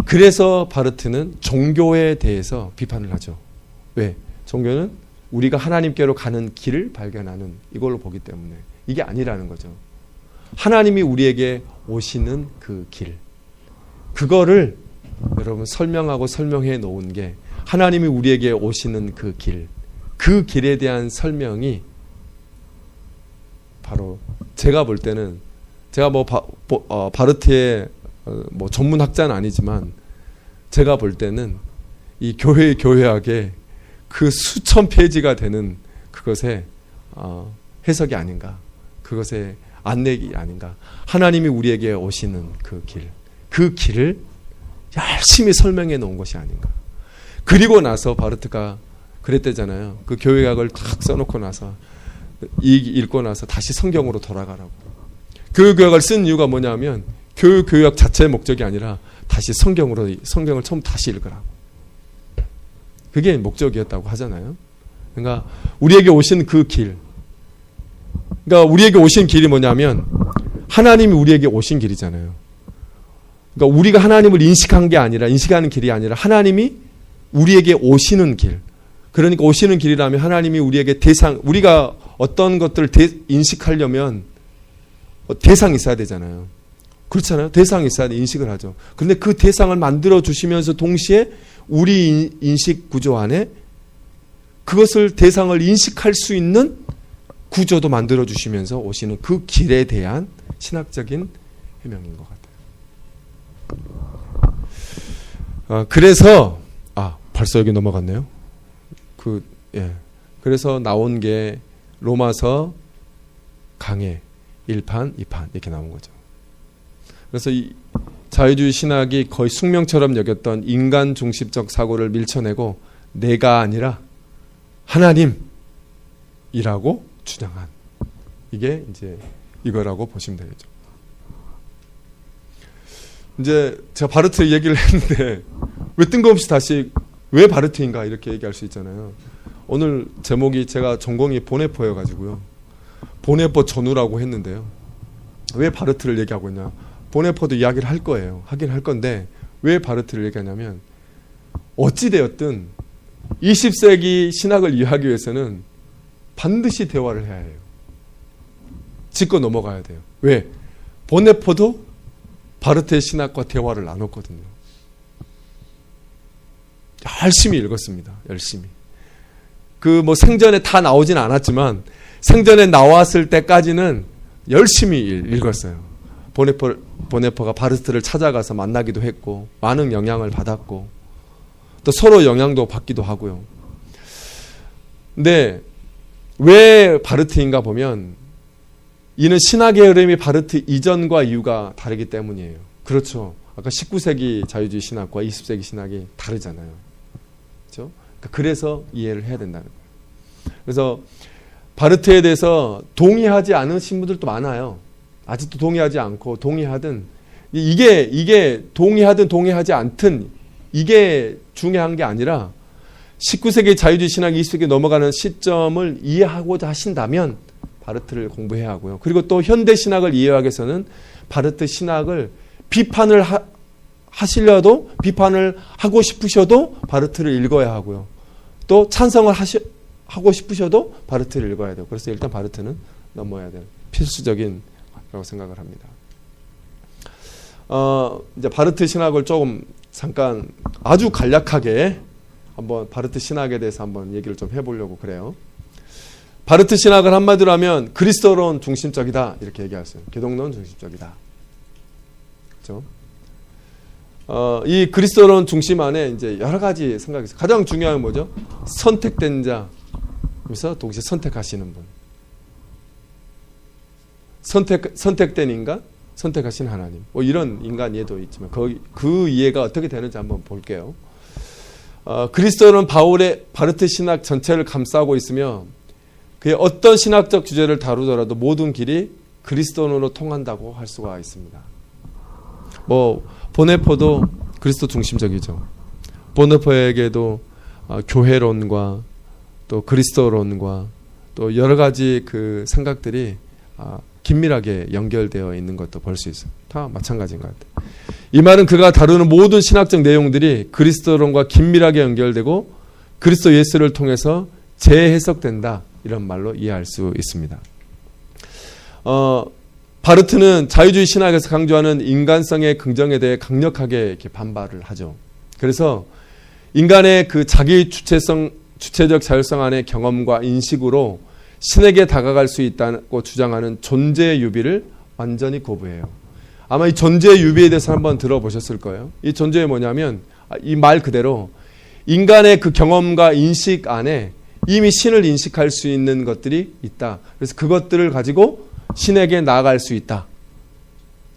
그래서 바르트는 종교에 대해서 비판을 하죠. 왜? 종교는 우리가 하나님께로 가는 길을 발견하는 이걸로 보기 때문에 이게 아니라는 거죠. 하나님이 우리에게 오시는 그 길, 그거를 여러분 설명하고 설명해 놓은 게 하나님이 우리에게 오시는 그 길, 그 길에 대한 설명이 바로 제가 볼 때는 제가 바르트의 전문 학자는 아니지만 제가 볼 때는 이 교회학의 그 수천 페이지가 되는 그것의 해석이 아닌가, 그것의 안내기 아닌가. 하나님이 우리에게 오시는 그 길, 그 길을 열심히 설명해 놓은 것이 아닌가. 그리고 나서 바르트가 그랬대잖아요. 그 교회학을 탁 써놓고 나서 읽고 나서 다시 성경으로 돌아가라고. 그 교회학을 쓴 이유가 뭐냐면 교회학 자체의 목적이 아니라 다시 성경을 처음 다시 읽으라고. 그게 목적이었다고 하잖아요. 그러니까 우리에게 오신 그 길, 그러니까 우리에게 오신 길이 뭐냐면 하나님이 우리에게 오신 길이잖아요. 그러니까 우리가 하나님을 인식하는 길이 아니라 하나님이 우리에게 오시는 길. 그러니까 오시는 길이라면 하나님이 우리에게 우리가 어떤 것들을 인식하려면 대상이 있어야 되잖아요. 그렇잖아요. 대상이 있어야 돼, 인식을 하죠. 그런데 그 대상을 만들어 주시면서 동시에 우리 인식 구조 안에 그것을 대상을 인식할 수 있는 구조도 만들어 주시면서 오시는 그 길에 대한 신학적인 해명인 것 같아요. 그래서 벌써 여기 넘어갔네요. 그래서 나온 게 로마서 강해 1판, 2판 이렇게 나온 거죠. 그래서 이 자유주의 신학이 거의 숙명처럼 여겼던 인간 중심적 사고를 밀쳐내고 내가 아니라 하나님이라고 주장한, 이게 이제 이거라고 보시면 되겠죠. 이제 제가 바르트 얘기를 했는데 왜 뜬금없이 다시 왜 바르트인가 이렇게 얘기할 수 있잖아요. 오늘 제목이 제가 전공이 보네포여 가지고요. 보네포 전후라고 했는데요. 왜 바르트를 얘기하고 있냐? 보네포도 이야기를 할 거예요. 하긴 할 건데 왜 바르트를 얘기하냐면 어찌되었든 20세기 신학을 이해하기 위해서는 반드시 대화를 해야 해요. 짚고 넘어가야 돼요. 왜? 보네포도 바르트의 신학과 대화를 나눴거든요. 열심히 읽었습니다. 열심히. 생전에 다 나오진 않았지만 생전에 나왔을 때까지는 열심히 읽었어요. 보네포가 바르트를 찾아가서 만나기도 했고 많은 영향을 받았고 또 서로 영향도 받기도 하고요. 근데 왜 바르트인가 보면 이는 신학의 흐름이 바르트 이전과 이후가 다르기 때문이에요. 그렇죠. 아까 19세기 자유주의 신학과 20세기 신학이 다르잖아요. 그렇죠? 그래서 이해를 해야 된다는 거예요. 그래서 바르트에 대해서 동의하지 않으신 분들도 많아요. 아직도 동의하지 않고 동의하든 이게 동의하든 동의하지 않든 이게 중요한 게 아니라 19세기 자유주의 신학이 20세기 넘어가는 시점을 이해하고자 하신다면 바르트를 공부해야 하고요. 그리고 또 현대 신학을 이해하기 위해서는 바르트 신학을 비판을 하시려도 비판을 하고 싶으셔도 바르트를 읽어야 하고요. 또 찬성을 하고 싶으셔도 바르트를 읽어야 돼요. 그래서 일단 바르트는 넘어야 될 필수적인 라고 생각을 합니다. 이제 바르트 신학을 조금 잠깐 아주 간략하게 한번 바르트 신학에 대해서 한번 얘기를 좀 해보려고 그래요. 바르트 신학을 한마디로 하면 그리스도론 중심적이다 이렇게 얘기했어요. 기독론 중심적이다. 그렇죠? 이 그리스도론 중심 안에 이제 여러 가지 생각이 있어요. 가장 중요한 건 뭐죠? 선택된 자, 그래서 동시에 선택하시는 분. 선택된 인간, 선택하신 하나님. 이런 인간 이해도 있지만 그 이해가 어떻게 되는지 한번 볼게요. 그리스도는 바울의 바르트 신학 전체를 감싸고 있으며 그의 어떤 신학적 주제를 다루더라도 모든 길이 그리스도론으로 통한다고 할 수가 있습니다. 보네포도 그리스도 중심적이죠. 보네포에게도 교회론과 또 그리스도론과 또 여러 가지 그 생각들이 긴밀하게 연결되어 있는 것도 볼 수 있어요. 다 마찬가지인 것 같아요. 이 말은 그가 다루는 모든 신학적 내용들이 그리스도론과 긴밀하게 연결되고 그리스도 예수를 통해서 재해석된다. 이런 말로 이해할 수 있습니다. 바르트는 자유주의 신학에서 강조하는 인간성의 긍정에 대해 강력하게 이렇게 반발을 하죠. 그래서 인간의 그 자기 주체적 자율성 안의 경험과 인식으로 신에게 다가갈 수 있다고 주장하는 존재의 유비를 완전히 거부해요. 아마 이 존재의 유비에 대해서 한번 들어보셨을 거예요. 이 존재의 뭐냐면 이 말 그대로 인간의 그 경험과 인식 안에 이미 신을 인식할 수 있는 것들이 있다. 그래서 그것들을 가지고 신에게 나아갈 수 있다.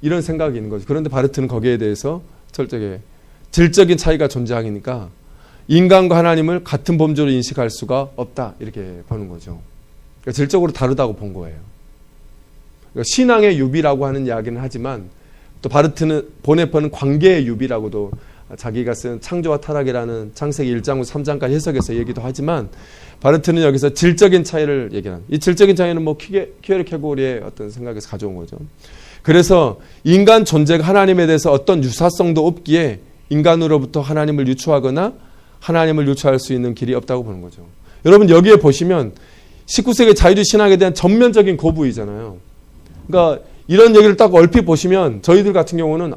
이런 생각이 있는 거죠. 그런데 바르트는 거기에 대해서 철저하게 질적인 차이가 존재하니까 인간과 하나님을 같은 범주로 인식할 수가 없다. 이렇게 보는 거죠. 그러니까 질적으로 다르다고 본 거예요. 그러니까 신앙의 유비라고 하는 이야기는 하지만 또 바르트는 보네퍼는 관계의 유비라고도 자기가 쓴 창조와 타락이라는 창세기 1장부터 3장까지 해석해서 얘기도 하지만 바르트는 여기서 질적인 차이를 얘기하는 이 질적인 차이는 뭐 키에르 케고리의 어떤 생각에서 가져온 거죠. 그래서 인간 존재가 하나님에 대해서 어떤 유사성도 없기에 인간으로부터 하나님을 유추하거나 하나님을 유추할 수 있는 길이 없다고 보는 거죠. 여러분 여기에 보시면 19세기 자유주의 신학에 대한 전면적인 거부이잖아요. 그러니까 이런 얘기를 딱 얼핏 보시면 저희들 같은 경우는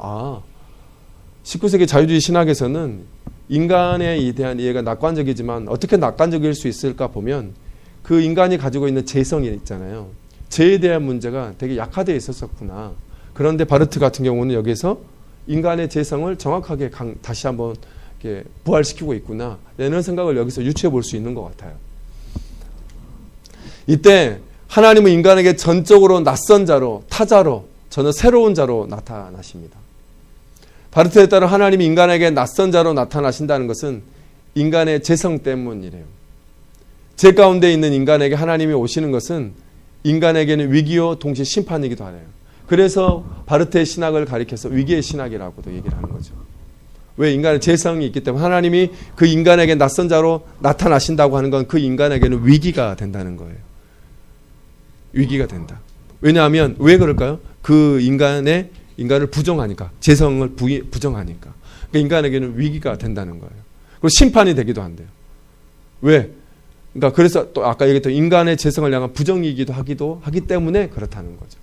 19세기 자유주의 신학에서는 인간에 대한 이해가 낙관적이지만 어떻게 낙관적일 수 있을까 보면 그 인간이 가지고 있는 재성이 있잖아요. 죄에 대한 문제가 되게 약화되어 있었구나. 그런데 바르트 같은 경우는 여기서 인간의 재성을 정확하게 다시 한번 이렇게 부활시키고 있구나. 이런 생각을 여기서 유추해 볼 수 있는 것 같아요. 이때 하나님은 인간에게 전적으로 낯선 자로, 타자로, 전혀 새로운 자로 나타나십니다. 바르트에 따라 하나님이 인간에게 낯선 자로 나타나신다는 것은 인간의 재성 때문이래요. 죄 가운데 있는 인간에게 하나님이 오시는 것은 인간에게는 위기요 동시에 심판이기도 하네요. 그래서 바르트의 신학을 가리켜서 위기의 신학이라고도 얘기를 하는 거죠. 왜? 인간의 재성이 있기 때문에 하나님이 그 인간에게 낯선 자로 나타나신다고 하는 건 그 인간에게는 위기가 된다는 거예요. 위기가 된다. 왜냐하면 왜 그럴까요? 그 인간을 부정하니까, 재성을 부정하니까. 그러니까 인간에게는 위기가 된다는 거예요. 그리고 심판이 되기도 한대요. 왜? 그러니까 그래서 또 아까 얘기했던 인간의 재성을 향한 부정이기도 하기 때문에 그렇다는 거죠.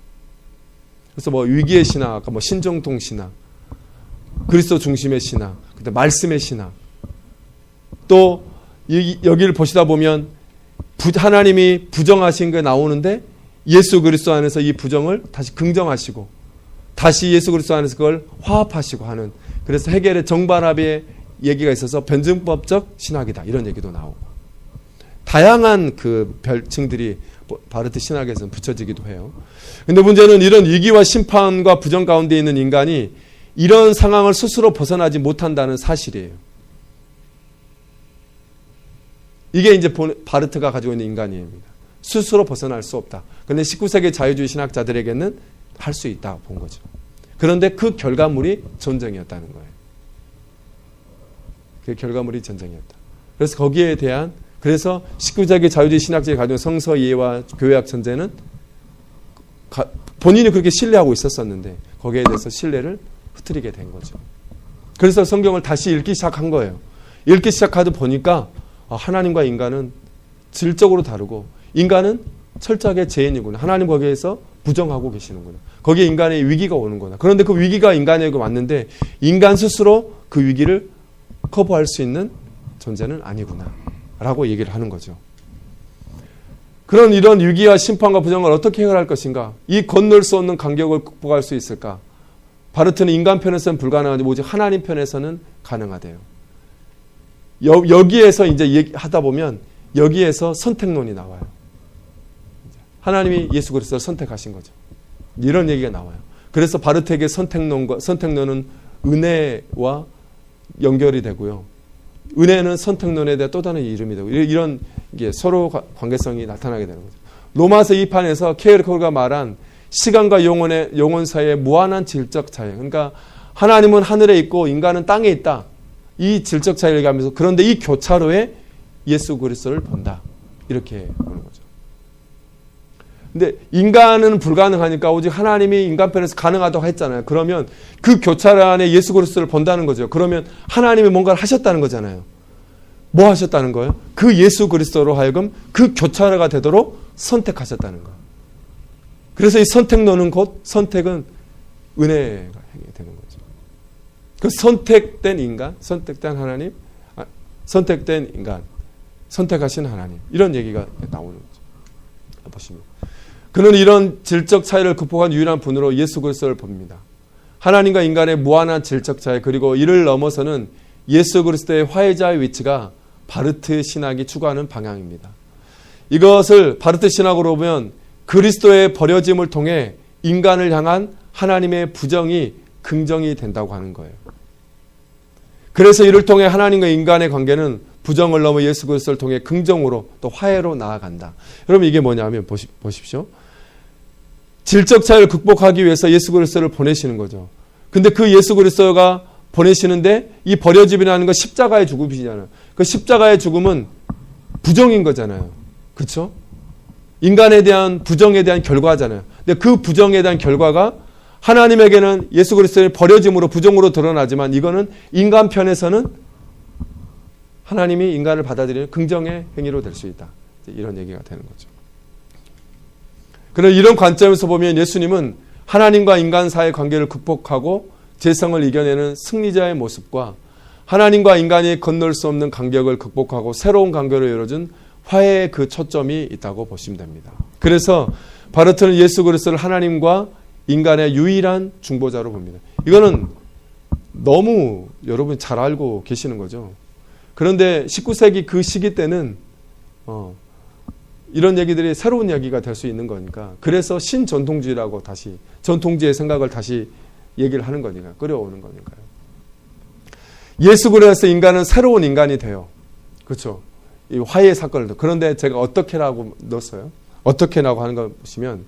그래서 뭐 위기의 신학, 아까 뭐 신정통 신학, 그리스도 중심의 신학, 그다음 말씀의 신학, 또 여기를 보시다 보면 하나님이 부정하신 게 나오는데 예수 그리스도 안에서 이 부정을 다시 긍정하시고 다시 예수 그리스도 안에서 그걸 화합하시고 하는, 그래서 해겔의 정반합의 얘기가 있어서 변증법적 신학이다 이런 얘기도 나오고 다양한 그 별칭들이 바르트 신학에서는 붙여지기도 해요. 근데 문제는 이런 위기와 심판과 부정 가운데 있는 인간이 이런 상황을 스스로 벗어나지 못한다는 사실이에요. 이게 이제 바르트가 가지고 있는 인간이입니다. 스스로 벗어날 수 없다. 그런데 19세기 자유주의 신학자들에게는 할 수 있다 본 거죠. 그런데 그 결과물이 전쟁이었다는 거예요. 그 결과물이 전쟁이었다. 그래서 거기에 대한, 그래서 19세기 자유주의 신학자들이 가지고 성서 이해와 교회학 전제는 본인이 그렇게 신뢰하고 있었었는데 거기에 대해서 신뢰를 흐트리게 된 거죠. 그래서 성경을 다시 읽기 시작한 거예요. 읽기 시작하다 보니까 하나님과 인간은 질적으로 다르고 인간은 철저하게 죄인이구나. 하나님 거기에서 부정하고 계시는구나. 거기에 인간의 위기가 오는구나. 그런데 그 위기가 인간에게 왔는데 인간 스스로 그 위기를 커버할 수 있는 존재는 아니구나 라고 얘기를 하는 거죠. 그런 이런 위기와 심판과 부정을 어떻게 해결할 것인가? 이 건널 수 없는 간격을 극복할 수 있을까? 바르트는 인간 편에서는 불가능한데 오직 하나님 편에서는 가능하대요. 여기에서 이제 얘기하다 보면 여기에서 선택론이 나와요. 하나님이 예수 그리스도를 선택하신 거죠. 이런 얘기가 나와요. 그래서 바르트에게 선택론은 은혜와 연결이 되고요. 은혜는 선택론에 대한 또 다른 이름이 되고 이런 게 서로 관계성이 나타나게 되는 거죠. 로마서 2판에서 케이르케고르가 말한 시간과 영혼 사이의 무한한 질적 차이. 그러니까 하나님은 하늘에 있고 인간은 땅에 있다. 이 질적 차이를 얘기하면서 그런데 이 교차로에 예수 그리스도를 본다. 이렇게 보는 거죠. 근데 인간은 불가능하니까 오직 하나님이 인간 편에서 가능하다고 했잖아요. 그러면 그 교차로 안에 예수 그리스도를 본다는 거죠. 그러면 하나님이 뭔가를 하셨다는 거잖아요. 뭐 하셨다는 거예요? 그 예수 그리스도로 하여금 그 교차로가 되도록 선택하셨다는 거예요. 그래서 이 선택론은 곧 선택은 은혜가 되는 거죠. 그 선택된 인간, 선택된 하나님, 선택된 인간, 선택하신 하나님, 이런 얘기가 나오는 거죠. 보시면 그는 이런 질적 차이를 극복한 유일한 분으로 예수 그리스도를 봅니다. 하나님과 인간의 무한한 질적 차이, 그리고 이를 넘어서는 예수 그리스도의 화해자의 위치가 바르트 신학이 추구하는 방향입니다. 이것을 바르트 신학으로 보면 그리스도의 버려짐을 통해 인간을 향한 하나님의 부정이 긍정이 된다고 하는 거예요. 그래서 이를 통해 하나님과 인간의 관계는 부정을 넘어 예수 그리스도를 통해 긍정으로 또 화해로 나아간다. 여러분 이게 뭐냐면 보십시오. 질적 차이를 극복하기 위해서 예수 그리스도를 보내시는 거죠. 근데 그 예수 그리스도가 보내시는데 이 버려짐이라는 건 십자가의 죽음이잖아요. 그 십자가의 죽음은 부정인 거잖아요. 그렇죠? 인간에 대한 부정에 대한 결과잖아요. 근데 그 부정에 대한 결과가 하나님에게는 예수 그리스도의 버려짐으로 부정으로 드러나지만 이거는 인간 편에서는 하나님이 인간을 받아들이는 긍정의 행위로 될 수 있다. 이런 얘기가 되는 거죠. 그런 이런 관점에서 보면 예수님은 하나님과 인간 사이의 관계를 극복하고 죄성을 이겨내는 승리자의 모습과 하나님과 인간이 건널 수 없는 간격을 극복하고 새로운 관계를 열어준 화해의 그 초점이 있다고 보시면 됩니다. 그래서 바르트는 예수 그리스도를 하나님과 인간의 유일한 중보자로 봅니다. 이거는 너무 여러분 잘 알고 계시는 거죠. 그런데 19세기 그 시기 때는 이런 얘기들이 새로운 얘기가 될 수 있는 거니까, 그래서 신전통주의라고 다시 전통주의의 생각을 다시 얘기를 하는 거니까, 끌어오는 거니까요. 예수 그리스도 인간은 새로운 인간이 돼요. 그렇죠? 이 화해 사건을. 그런데 제가 어떻게라고 넣었어요? 어떻게라고 하는 걸 보시면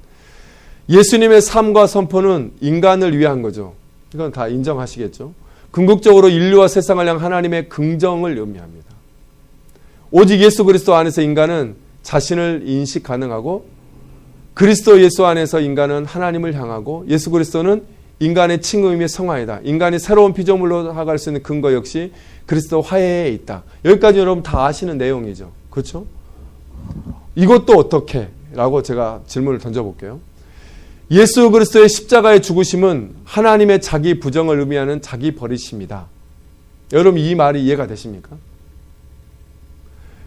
예수님의 삶과 선포는 인간을 위한 거죠. 이건 다 인정하시겠죠? 궁극적으로 인류와 세상을 향한 하나님의 긍정을 의미합니다. 오직 예수 그리스도 안에서 인간은 자신을 인식 가능하고, 그리스도 예수 안에서 인간은 하나님을 향하고, 예수 그리스도는 인간의 칭의임의 성화이다. 인간이 새로운 피조물로 나아갈 수 있는 근거 역시 그리스도 화해에 있다. 여기까지 여러분 다 아시는 내용이죠. 그렇죠? 이것도 어떻게? 라고 제가 질문을 던져볼게요. 예수 그리스도의 십자가의 죽으심은 하나님의 자기 부정을 의미하는 자기 버리심이다. 여러분 이 말이 이해가 되십니까?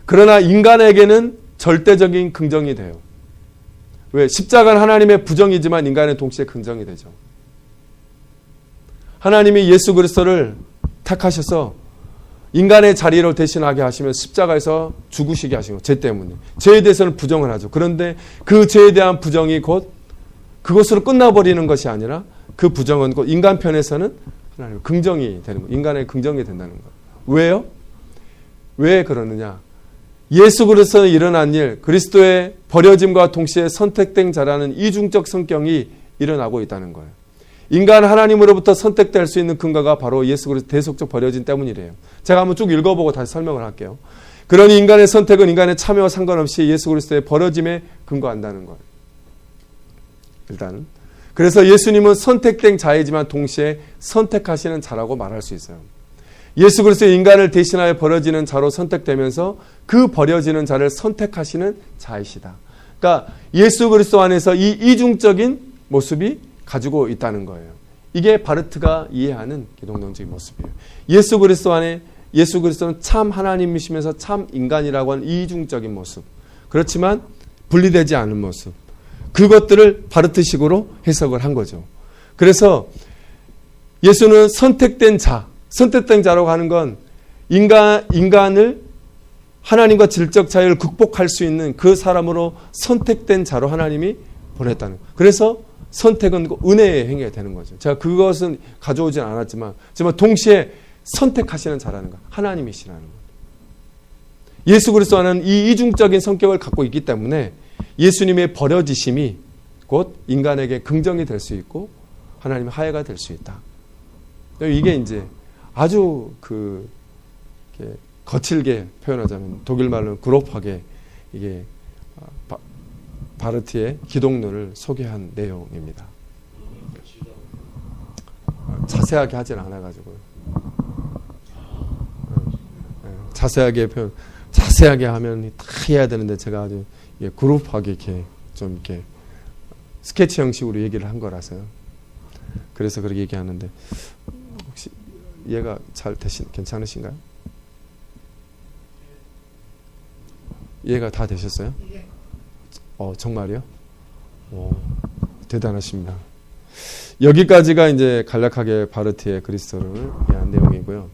그러나 인간에게는 절대적인 긍정이 돼요. 왜? 십자가는 하나님의 부정이지만 인간은 동시에 긍정이 되죠. 하나님이 예수 그리스도를 택하셔서 인간의 자리로 대신하게 하시면 십자가에서 죽으시게 하신 거, 죄 때문에. 죄에 대해서는 부정을 하죠. 그런데 그 죄에 대한 부정이 곧 그것으로 끝나버리는 것이 아니라 그 부정은 곧 인간 편에서는 하나님 긍정이 되는 거예요. 인간의 긍정이 된다는 거예요. 왜요? 왜 그러느냐? 예수 그리스도에 일어난 일, 그리스도의 버려짐과 동시에 선택된 자라는 이중적 성격이 일어나고 있다는 거예요. 인간 하나님으로부터 선택될 수 있는 근거가 바로 예수 그리스도 대속적 버려짐 때문이래요. 제가 한번 쭉 읽어보고 다시 설명을 할게요. 그러니 인간의 선택은 인간의 참여와 상관없이 예수 그리스도의 버려짐에 근거한다는 거예요. 일단은. 그래서 예수님은 선택된 자이지만 동시에 선택하시는 자라고 말할 수 있어요. 예수 그리스도의 인간을 대신하여 버려지는 자로 선택되면서 그 버려지는 자를 선택하시는 자이시다. 그러니까 예수 그리스도 안에서 이 이중적인 모습이 가지고 있다는 거예요. 이게 바르트가 이해하는 기독론적인 모습이에요. 예수 그리스도 안에 예수 그리스도는 참 하나님이시면서 참 인간이라고 하는 이중적인 모습. 그렇지만 분리되지 않은 모습. 그것들을 바르트식으로 해석을 한 거죠. 그래서 예수는 선택된 자, 선택된 자라고 하는 건 인간을 하나님과 질적 차이를 극복할 수 있는 그 사람으로 선택된 자로 하나님이 보냈다는 거예요. 그래서 선택은 은혜의 행위가 되는 거죠. 제가 그것은 가져오진 않았지만 동시에 선택하시는 자라는 거, 하나님이시라는 거예요. 예수 그리스도는 이 이중적인 성격을 갖고 있기 때문에 예수님의 버려지심이 곧 인간에게 긍정이 될 수 있고 하나님의 하해가 될 수 있다. 이게 이제 아주 거칠게 표현하자면 독일 말로는 그롭하게 이게 바르트의 기독론을 소개한 내용입니다. 자세하게 하진 않아가지고요. 자세하게 하면 다 해야 되는데 제가 아주 그룹하게 이렇게 좀 이렇게 스케치 형식으로 얘기를 한 거라서요. 그래서 그렇게 얘기하는데 혹시 이해가 잘 괜찮으신가요? 이해가 다 되셨어요? 정말요? 대단하십니다. 여기까지가 이제 간략하게 바르트의 그리스도를 위한 내용이고요.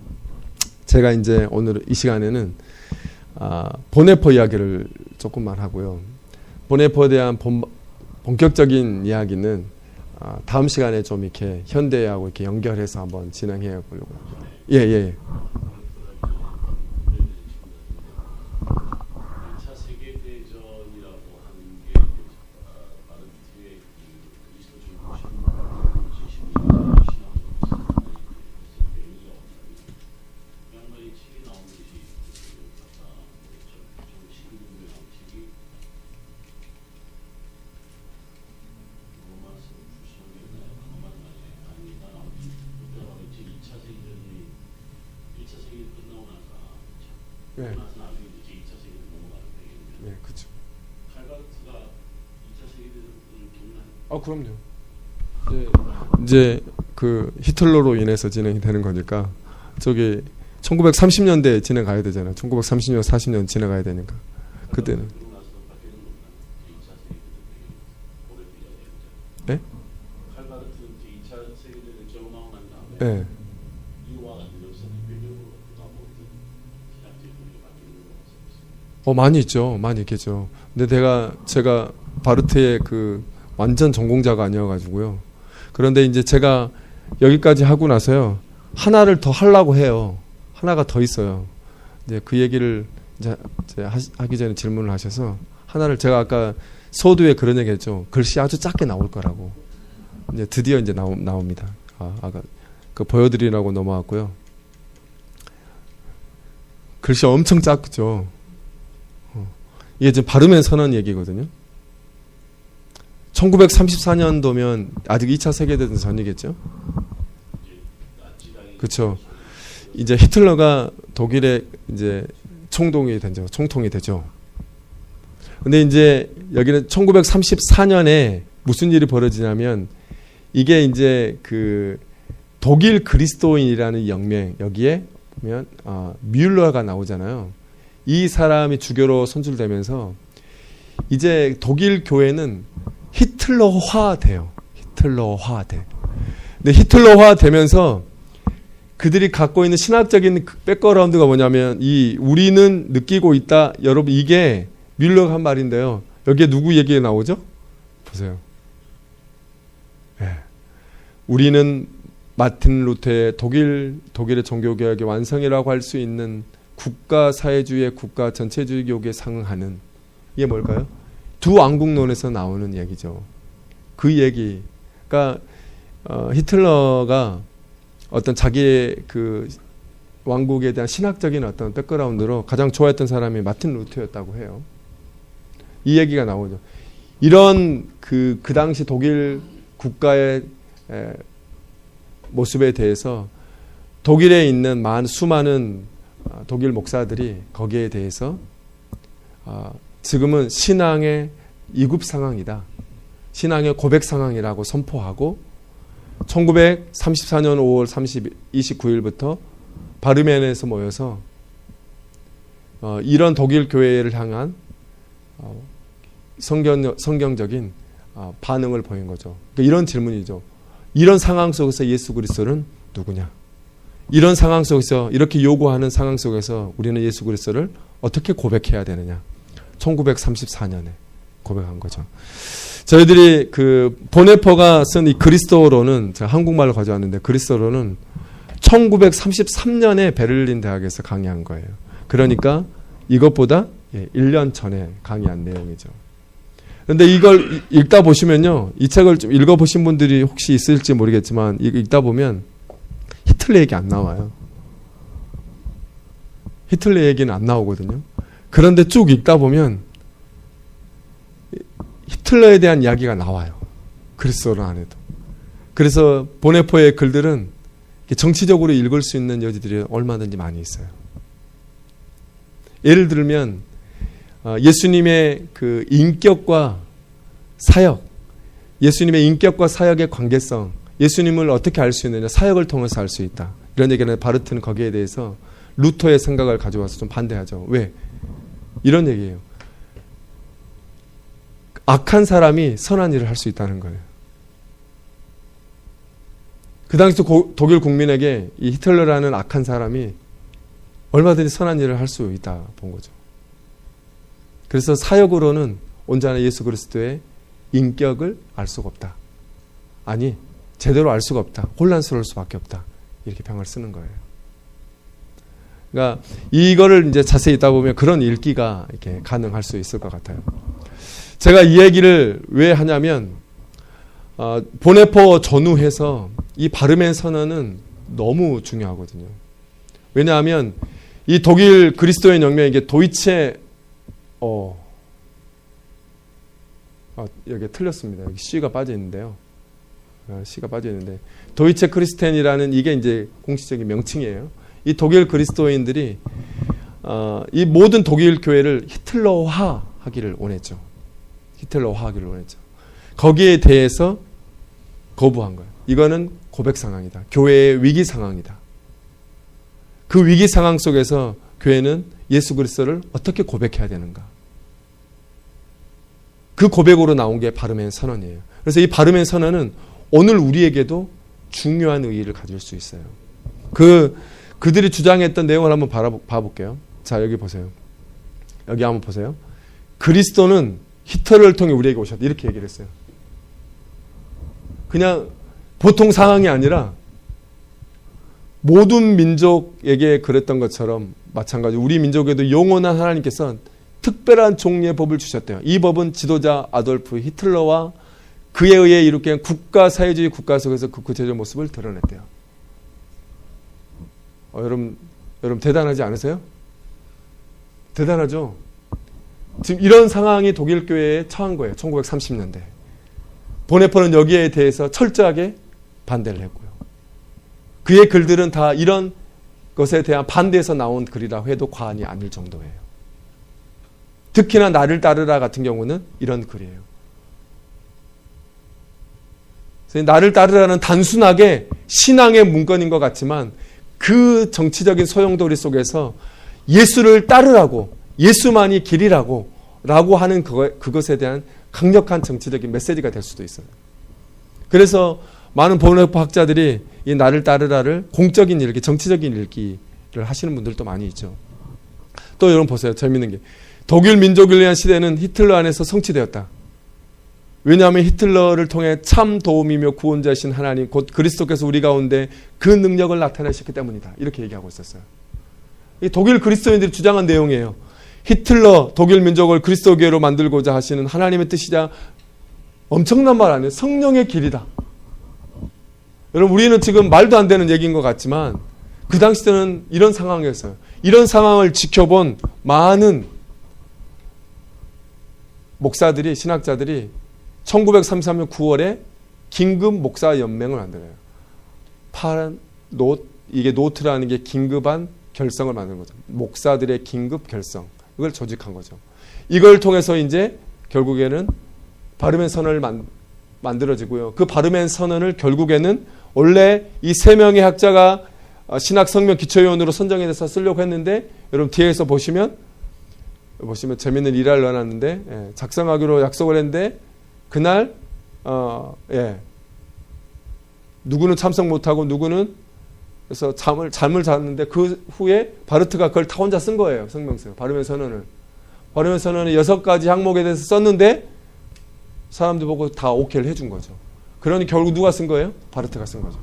제가 이제 오늘 이 시간에는 보네포 이야기를 조금만 하고요. 보네포에 대한 본격적인 이야기는 다음 시간에 좀 이렇게 현대하고 이렇게 연결해서 한번 진행해 보려고. 예. 네, 그렇죠. 그럼요. 이제 그 히틀러로 인해서 진행이 되는 거니까 저기 1930년대에 지나가야 되잖아요. 1930년, 40년 지나가야 되니까 그때는. 네? 네. 많이 있죠. 많이 있겠죠. 근데 제가 바르트의 그 완전 전공자가 아니어가지고요. 그런데 이제 제가 여기까지 하고 나서요. 하나를 더 하려고 해요. 하나가 더 있어요. 이제 그 얘기를 이제 하기 전에 질문을 하셔서 하나를 제가 아까 서두에 그런 얘기 했죠. 글씨 아주 작게 나올 거라고. 이제 드디어 이제 나옵니다. 아까 그 보여드리라고 넘어왔고요. 글씨 엄청 작죠. 이게 지금 바르멘 선언 얘기거든요. 1934년도면 아직 2차 세계대전 전이겠죠. 그렇죠. 이제 히틀러가 독일에 이제 총통이 되죠. 근데 이제 여기는 1934년에 무슨 일이 벌어지냐면 이게 이제 그 독일 그리스도인이라는 영명, 여기에 보면 뮬러가 나오잖아요. 이 사람이 주교로 선출되면서 이제 독일 교회는 히틀러화돼요. 히틀러화돼. 근데 히틀러화되면서 그들이 갖고 있는 신학적인 백그라운드가 뭐냐면 우리는 느끼고 있다. 여러분 이게 뮬러가 한 말인데요. 여기에 누구 얘기가 나오죠? 보세요. 네. 우리는 마틴 루터의 독일의 종교개혁의 완성이라고 할 수 있는 국가 사회주의의 국가 전체주의 교육에 상응하는, 이게 뭘까요? 두 왕국론에서 나오는 얘기죠. 그 얘기. 그러니까 히틀러가 어떤 자기의 그 왕국에 대한 신학적인 어떤 백그라운드로 가장 좋아했던 사람이 마틴 루터였다고 해요. 이 얘기가 나오죠. 이런 그 당시 독일 국가의 모습에 대해서 독일에 있는 수많은 독일 목사들이 거기에 대해서 지금은 신앙의 이급 상황이다. 신앙의 고백 상황이라고 선포하고 1934년 5월 29일부터 바르멘에서 모여서 이런 독일 교회를 향한 성경적인 반응을 보인 거죠. 그러니까 이런 질문이죠. 이런 상황 속에서 예수 그리스도는 누구냐? 이런 상황 속에서, 이렇게 요구하는 상황 속에서 우리는 예수 그리스도를 어떻게 고백해야 되느냐? 1934년에 고백한 거죠. 저희들이 그 보네포가 쓴 이 그리스도로는, 제가 한국말로 가져왔는데 그리스도로는 1933년에 베를린 대학에서 강의한 거예요. 그러니까 이것보다 1년 전에 강의한 내용이죠. 그런데 이걸 읽다 보시면요, 이 책을 좀 읽어보신 분들이 혹시 있을지 모르겠지만 읽다 보면 히틀러 얘기 안 나와요. 히틀러 얘기는 안 나오거든요. 그런데 쭉 읽다 보면 히틀러에 대한 이야기가 나와요. 그리스도로 안에도. 그래서 보네포의 글들은 정치적으로 읽을 수 있는 여지들이 얼마든지 많이 있어요. 예를 들면 예수님의 그 인격과 사역, 예수님의 인격과 사역의 관계성, 예수님을 어떻게 알 수 있느냐, 사역을 통해서 알 수 있다. 이런 얘기는 바르트는 거기에 대해서 루터의 생각을 가져와서 좀 반대하죠. 왜? 이런 얘기예요. 악한 사람이 선한 일을 할 수 있다는 거예요. 그 당시 독일 국민에게 이 히틀러라는 악한 사람이 얼마든지 선한 일을 할 수 있다 본 거죠. 그래서 사역으로는 온전한 예수 그리스도의 인격을 알 수가 없다. 아니, 제대로 알 수가 없다. 혼란스러울 수밖에 없다. 이렇게 평을 쓰는 거예요. 그러니까 이거를 이제 자세히 있다 보면 그런 읽기가 이렇게 가능할 수 있을 것 같아요. 제가 이 얘기를 왜 하냐면 보네포 전후해서 이 바르멘 선언은 너무 중요하거든요. 왜냐하면 이 독일 그리스도인 혁명이 이게 도이체 여기 틀렸습니다. 여기 C가 빠져 있는데요. C가 빠져 있는데 도이체 크리스텐이라는 이게 이제 공식적인 명칭이에요. 이 독일 그리스도인들이 이 모든 독일 교회를 히틀러화하기를 원했죠. 히틀러화하기를 원했죠. 거기에 대해서 거부한 거예요. 이거는 고백 상황이다. 교회의 위기 상황이다. 그 위기 상황 속에서 교회는 예수 그리스도를 어떻게 고백해야 되는가? 그 고백으로 나온 게 바르멘 선언이에요. 그래서 이 바르멘 선언은 오늘 우리에게도 중요한 의의를 가질 수 있어요. 그들이 주장했던 내용을 한번 봐볼게요. 자, 여기 보세요. 여기 한번 보세요. 그리스도는 히틀러를 통해 우리에게 오셨다. 이렇게 얘기를 했어요. 그냥 보통 상황이 아니라 모든 민족에게 그랬던 것처럼 마찬가지로 우리 민족에도 영원한 하나님께서 특별한 종류의 법을 주셨대요. 이 법은 지도자 아돌프 히틀러와 그에 의해 이룩한 국가 사회주의 국가 속에서 그 구체적 모습을 드러냈대요. 여러분 대단하지 않으세요? 대단하죠? 지금 이런 상황이 독일 교회에 처한 거예요. 1930년대. 보네포는 여기에 대해서 철저하게 반대를 했고요. 그의 글들은 다 이런 것에 대한 반대에서 나온 글이라 해도 과언이 아닐 정도예요. 특히나 나를 따르라 같은 경우는 이런 글이에요. 나를 따르라는 단순하게 신앙의 문건인 것 같지만 그 정치적인 소용돌이 속에서 예수를 따르라고, 예수만이 길이라고 라고 하는 그것에 대한 강력한 정치적인 메시지가 될 수도 있어요. 그래서 많은 보네포 학자들이 이 나를 따르라를 공적인 읽기, 정치적인 읽기를 하시는 분들도 많이 있죠. 또 여러분 보세요. 재밌는 게 독일 민족을 위한 시대는 히틀러 안에서 성취되었다. 왜냐하면 히틀러를 통해 참 도움이며 구원자이신 하나님 곧 그리스도께서 우리 가운데 그 능력을 나타내셨기 때문이다. 이렇게 얘기하고 있었어요. 이 독일 그리스도인들이 주장한 내용이에요. 히틀러 독일 민족을 그리스도교회로 만들고자 하시는 하나님의 뜻이자 엄청난 말 아니에요. 성령의 길이다. 여러분 우리는 지금 말도 안 되는 얘기인 것 같지만 그 당시 때는 이런 상황이었어요. 이런 상황을 지켜본 많은 목사들이, 신학자들이 1933년 9월에 긴급 목사 연맹을 만들어요. 파란 이게 노트라는 게 긴급한 결성을 만든 거죠. 목사들의 긴급 결성. 이걸 조직한 거죠. 이걸 통해서 이제 결국에는 바르멘 선언을 만들어지고요. 그 바르멘 선언을 결국에는 원래 이 세 명의 학자가 신학 성명 기초요원으로 선정해서 쓰려고 했는데 여러분 뒤에서 보시면 재밌는 일화를 넣어놨는데 작성하기로 약속을 했는데 그날 누구는 참석 못하고 누구는 그래서 잠을 잤는데 그 후에 바르트가 그걸 다 혼자 쓴 거예요. 성명서 바르멘 선언을. 바르멘 선언을 6가지 항목에 대해서 썼는데 사람들 보고 다 오케이를 해준 거죠. 그러니 결국 누가 쓴 거예요? 바르트가 쓴 거죠.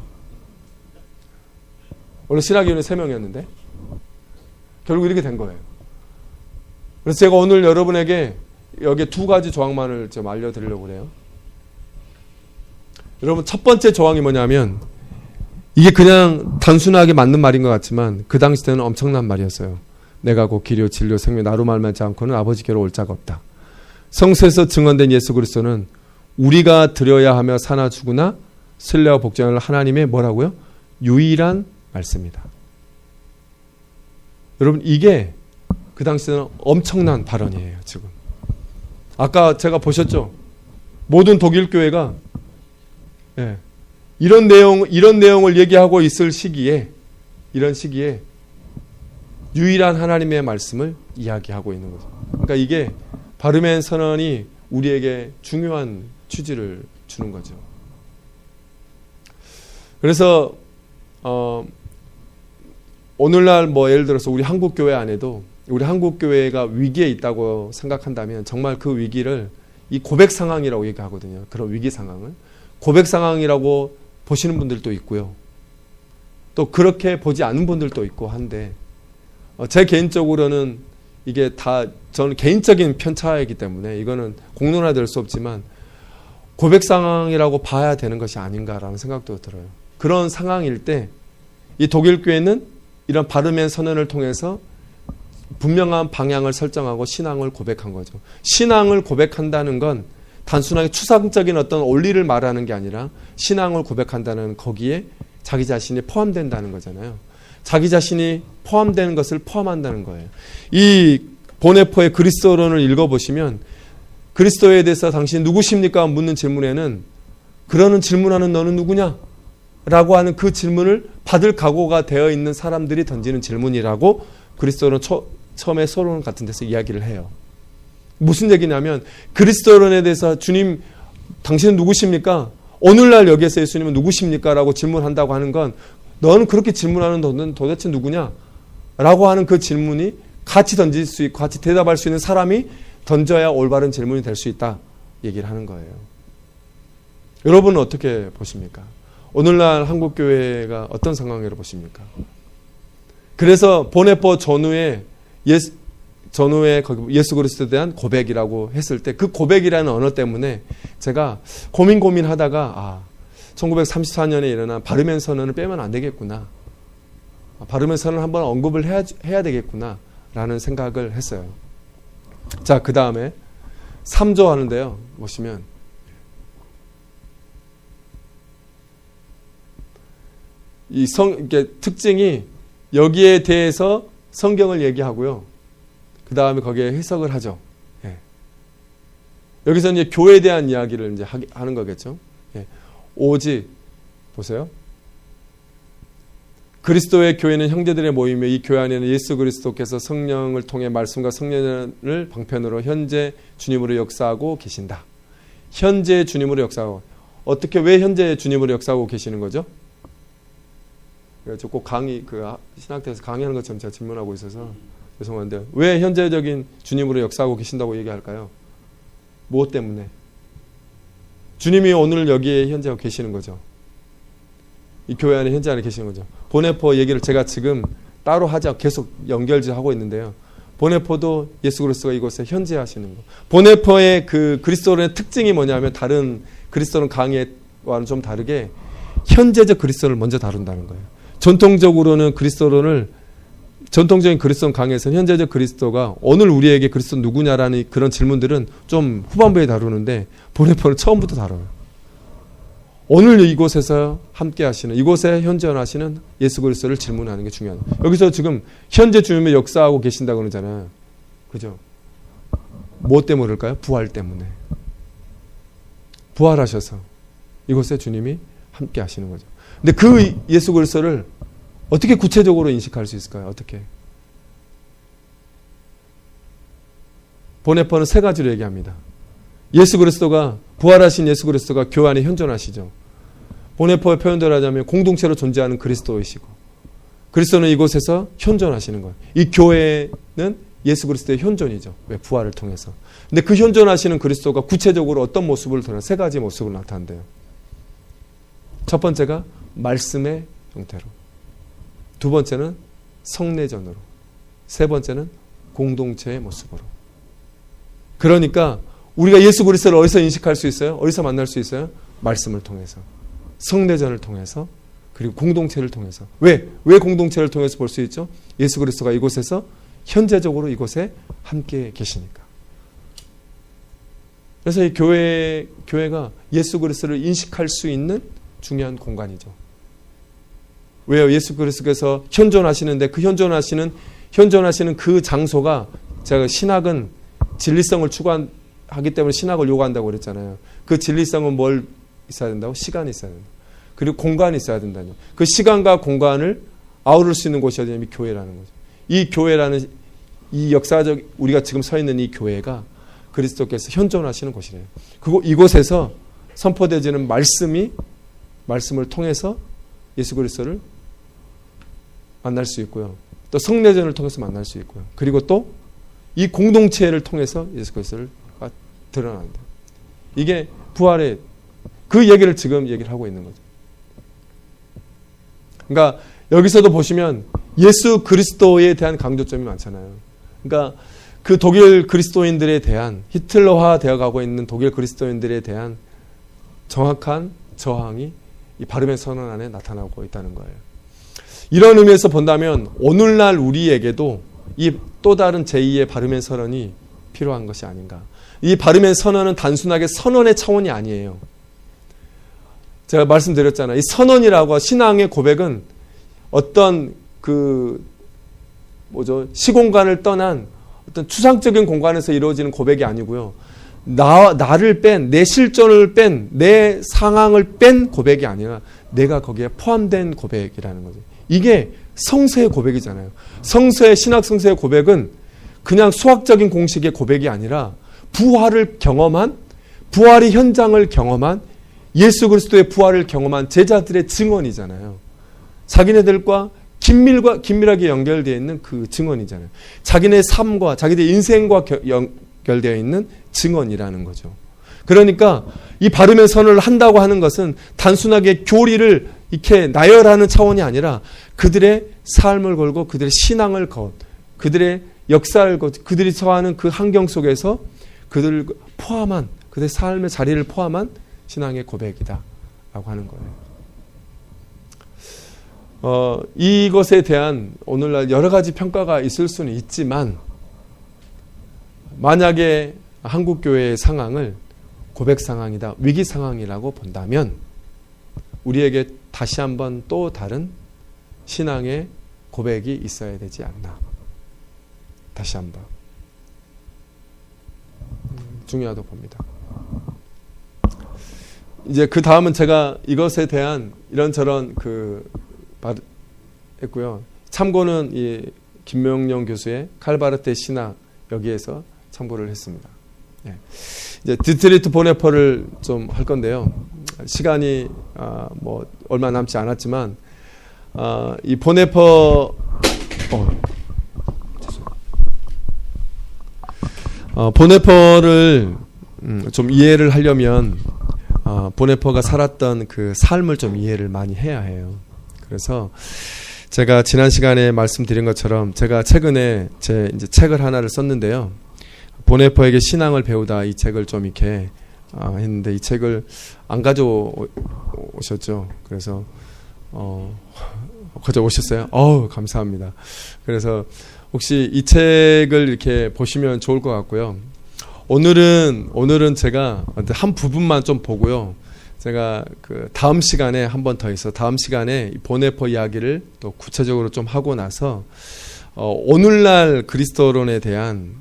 원래 신학위원회 3명이었는데 결국 이렇게 된 거예요. 그래서 제가 오늘 여러분에게 여기 2가지 조항만을 좀 알려드리려고 그래요. 여러분 첫 번째 조항이 뭐냐면 이게 그냥 단순하게 맞는 말인 것 같지만 그 당시 때는 엄청난 말이었어요. 내가 곧 길이요 진리요 생명 나로 말하지 않고는 아버지께로 올 자가 없다. 성서에서 증언된 예수 그리스도는 우리가 드려야 하며 사나 죽으나 신뢰와 복종을 하나님의 뭐라고요? 유일한 말씀이다. 여러분 이게 그 당시에는 엄청난 발언이에요. 지금 아까 제가 보셨죠? 모든 독일 교회가 이런 내용을 얘기하고 있을 시기에, 이런 시기에 유일한 하나님의 말씀을 이야기하고 있는 거죠. 그러니까 이게 바르멘 선언이 우리에게 중요한 취지를 주는 거죠. 그래서 오늘날 예를 들어서 우리 한국 교회 안에도 우리 한국 교회가 위기에 있다고 생각한다면 정말 그 위기를 이 고백 상황이라고 얘기하거든요. 그런 위기 상황을 고백 상황이라고 보시는 분들도 있고요. 또 그렇게 보지 않는 분들도 있고 한데 제 개인적으로는 이게 다 저는 개인적인 편차이기 때문에 이거는 공론화될 수 없지만 고백 상황이라고 봐야 되는 것이 아닌가라는 생각도 들어요. 그런 상황일 때 이 독일 교회는 이런 바르멘 선언을 통해서 분명한 방향을 설정하고 신앙을 고백한 거죠. 신앙을 고백한다는 건 단순하게 추상적인 어떤 원리를 말하는 게 아니라 신앙을 고백한다는 거기에 자기 자신이 포함된다는 거잖아요. 자기 자신이 포함되는 것을 포함한다는 거예요. 이 보네포의 그리스도론을 읽어보시면 그리스도에 대해서 당신 누구십니까? 묻는 질문에는 그러는 질문하는 너는 누구냐? 라고 하는 그 질문을 받을 각오가 되어 있는 사람들이 던지는 질문이라고 그리스도론 처음에 서론 같은 데서 이야기를 해요. 무슨 얘기냐면 그리스도론에 대해서 주님 당신은 누구십니까? 오늘날 여기에서 예수님은 누구십니까? 라고 질문한다고 하는 건 너는 그렇게 질문하는 너는 도대체 누구냐? 라고 하는 그 질문이 같이 던질 수 있고 같이 대답할 수 있는 사람이 던져야 올바른 질문이 될 수 있다 얘기를 하는 거예요. 여러분은 어떻게 보십니까? 오늘날 한국교회가 어떤 상황으로 보십니까? 그래서 보네포 전후에 예수 그리스도에 대한 고백이라고 했을 때 그 고백이라는 언어 때문에 제가 고민하다가 1934년에 일어난 바르멘 선언을 빼면 안 되겠구나. 바르멘 선언을 한번 언급을 해야 되겠구나 라는 생각을 했어요. 자, 그 다음에 3조 하는데요. 보시면 이게 특징이 여기에 대해서 성경을 얘기하고요. 그 다음에 거기에 해석을 하죠. 여기서 이제 교회에 대한 이야기를 이제 하는 거겠죠. 오직 보세요. 그리스도의 교회는 형제들의 모임이며 이 교회 안에는 예수 그리스도께서 성령을 통해 말씀과 성령을 방편으로 현재 주님으로 역사하고 계신다. 현재 주님으로 역사하고 어떻게 왜 현재 주님으로 역사하고 계시는 거죠? 꼭 신학대에서 강의하는 것처럼 제가 질문하고 있어서 죄송한데 왜 현재적인 주님으로 역사하고 계신다고 얘기할까요? 무엇 때문에? 주님이 오늘 여기에 현재하고 계시는 거죠. 이 교회 안에 현재 안에 계시는 거죠. 보네포 얘기를 제가 지금 따로 하자 계속 연결하고 있는데요. 보네포도 예수 그리스도가 이곳에 현재하시는 거. 보네포의 그 그리스도론의 특징이 뭐냐면 다른 그리스도론 강의와는 좀 다르게 현재적 그리스도를 먼저 다룬다는 거예요. 전통적인 그리스도론 강의에서는 현재적 그리스도가 오늘 우리에게 그리스도 누구냐라는 그런 질문들은 좀 후반부에 다루는데 보네포는 처음부터 다뤄요. 오늘 이곳에서 함께 하시는 이곳에 현존하시는 예수 그리스도를 질문하는 게 중요하다. 여기서 지금 현재 주님의 역사하고 계신다고 그러잖아요. 그죠? 무엇 때문에 그럴까요? 부활 때문에. 부활하셔서 이곳에 주님이 함께 하시는 거죠. 근데 그 예수 그리스도를 어떻게 구체적으로 인식할 수 있을까요? 어떻게? 보네포는 세 가지로 얘기합니다. 예수 그리스도가 부활하신 예수 그리스도가 교회 안에 현존하시죠. 보네포의 표현대로 하자면 공동체로 존재하는 그리스도이시고 그리스도는 이곳에서 현존하시는 거예요. 이 교회는 예수 그리스도의 현존이죠. 왜? 부활을 통해서. 근데 그 현존하시는 그리스도가 구체적으로 어떤 모습을 드러나 세 가지 모습을 나타낸대요. 첫 번째가 말씀의 형태로, 두 번째는 성례전으로, 세 번째는 공동체의 모습으로. 그러니까 우리가 예수 그리스도를 어디서 인식할 수 있어요? 어디서 만날 수 있어요? 말씀을 통해서, 성례전을 통해서, 그리고 공동체를 통해서. 왜 공동체를 통해서 볼 수 있죠? 예수 그리스도가 이곳에서 현재적으로 이곳에 함께 계시니까. 그래서 이 교회가 예수 그리스도를 인식할 수 있는 중요한 공간이죠. 왜요? 예수 그리스도께서 현존하시는데 그 현존하시는 현존하시는 그 장소가, 제가 신학은 진리성을 추구하기 때문에 신학을 요구한다고 그랬잖아요. 그 진리성은 뭘 있어야 된다고? 시간이 있어야 된다. 그리고 공간이 있어야 된다요. 그 시간과 공간을 아우를 수 있는 곳이 어디냐면 교회라는 거죠. 이 교회라는 이 역사적, 우리가 지금 서 있는 이 교회가 그리스도께서 현존하시는 곳이래요. 그리고 이곳에서 선포되지는 말씀을 통해서 예수 그리스도를 만날 수 있고요. 또 성례전을 통해서 만날 수 있고요. 그리고 또 이 공동체를 통해서 예수 그리스도를 드러난다. 이게 부활의 그 얘기를 지금 얘기를 하고 있는 거죠. 그러니까 여기서도 보시면 예수 그리스도에 대한 강조점이 많잖아요. 그러니까 그 독일 그리스도인들에 대한, 히틀러화 되어가고 있는 독일 그리스도인들에 대한 정확한 저항이 이 바름의 선언 안에 나타나고 있다는 거예요. 이런 의미에서 본다면 오늘날 우리에게도 이 또 다른 제2의 바름의 선언이 필요한 것이 아닌가. 이 바름의 선언은 단순하게 선언의 차원이 아니에요. 제가 말씀드렸잖아요. 이 선언이라고, 신앙의 고백은 어떤 시공간을 떠난 어떤 추상적인 공간에서 이루어지는 고백이 아니고요. 나를 뺀, 내 실존을 뺀, 내 상황을 뺀 고백이 아니라 내가 거기에 포함된 고백이라는 거죠. 이게 성서의 고백이잖아요. 신학 성서의 고백은 그냥 수학적인 공식의 고백이 아니라 부활을 경험한, 부활의 현장을 경험한, 예수 그리스도의 부활을 경험한 제자들의 증언이잖아요. 자기네들과 긴밀하게 연결되어 있는 그 증언이잖아요. 자기네 삶과 자기네 인생과 연결되어 있는 증언이라는 거죠. 그러니까 이 바름의 선언을 한다고 하는 것은 단순하게 교리를 이렇게 나열하는 차원이 아니라 그들의 삶을 걸고 그들의 신앙을 그들의 역사를 그들이 처하는 그 환경 속에서 그들을 포함한, 그들의 삶의 자리를 포함한 신앙의 고백이다 라고 하는 거예요. 이것에 대한 오늘날 여러 가지 평가가 있을 수는 있지만, 만약에 한국교회의 상황을 고백 상황이다, 위기 상황이라고 본다면 우리에게 다시 한번 또 다른 신앙의 고백이 있어야 되지 않나. 다시 한번 중요하다고 봅니다. 이제 그 다음은 제가 이것에 대한 이런저런 했고요. 참고는 이 김명영 교수의 칼바르테 신학, 여기에서 참고를 했습니다. 네. 이제 디트리트 보네퍼를 좀 할 건데요. 시간이 얼마 남지 않았지만 이 보네퍼 보네퍼를 좀 이해를 하려면 보네퍼가 살았던 그 삶을 좀 이해를 많이 해야 해요. 그래서 제가 지난 시간에 말씀드린 것처럼 제가 최근에 이제 책을 하나를 썼는데요. 보네퍼에게 신앙을 배우다, 이 책을 좀 이렇게 했는데 이 책을 안 가져오셨죠. 그래서 가져오셨어요? 감사합니다. 그래서 혹시 이 책을 이렇게 보시면 좋을 것 같고요. 오늘은 제가 한 부분만 좀 보고요. 제가 다음 시간에 한 번 더 있어. 다음 시간에 보네퍼 이야기를 또 구체적으로 좀 하고 나서 오늘날 그리스도론에 대한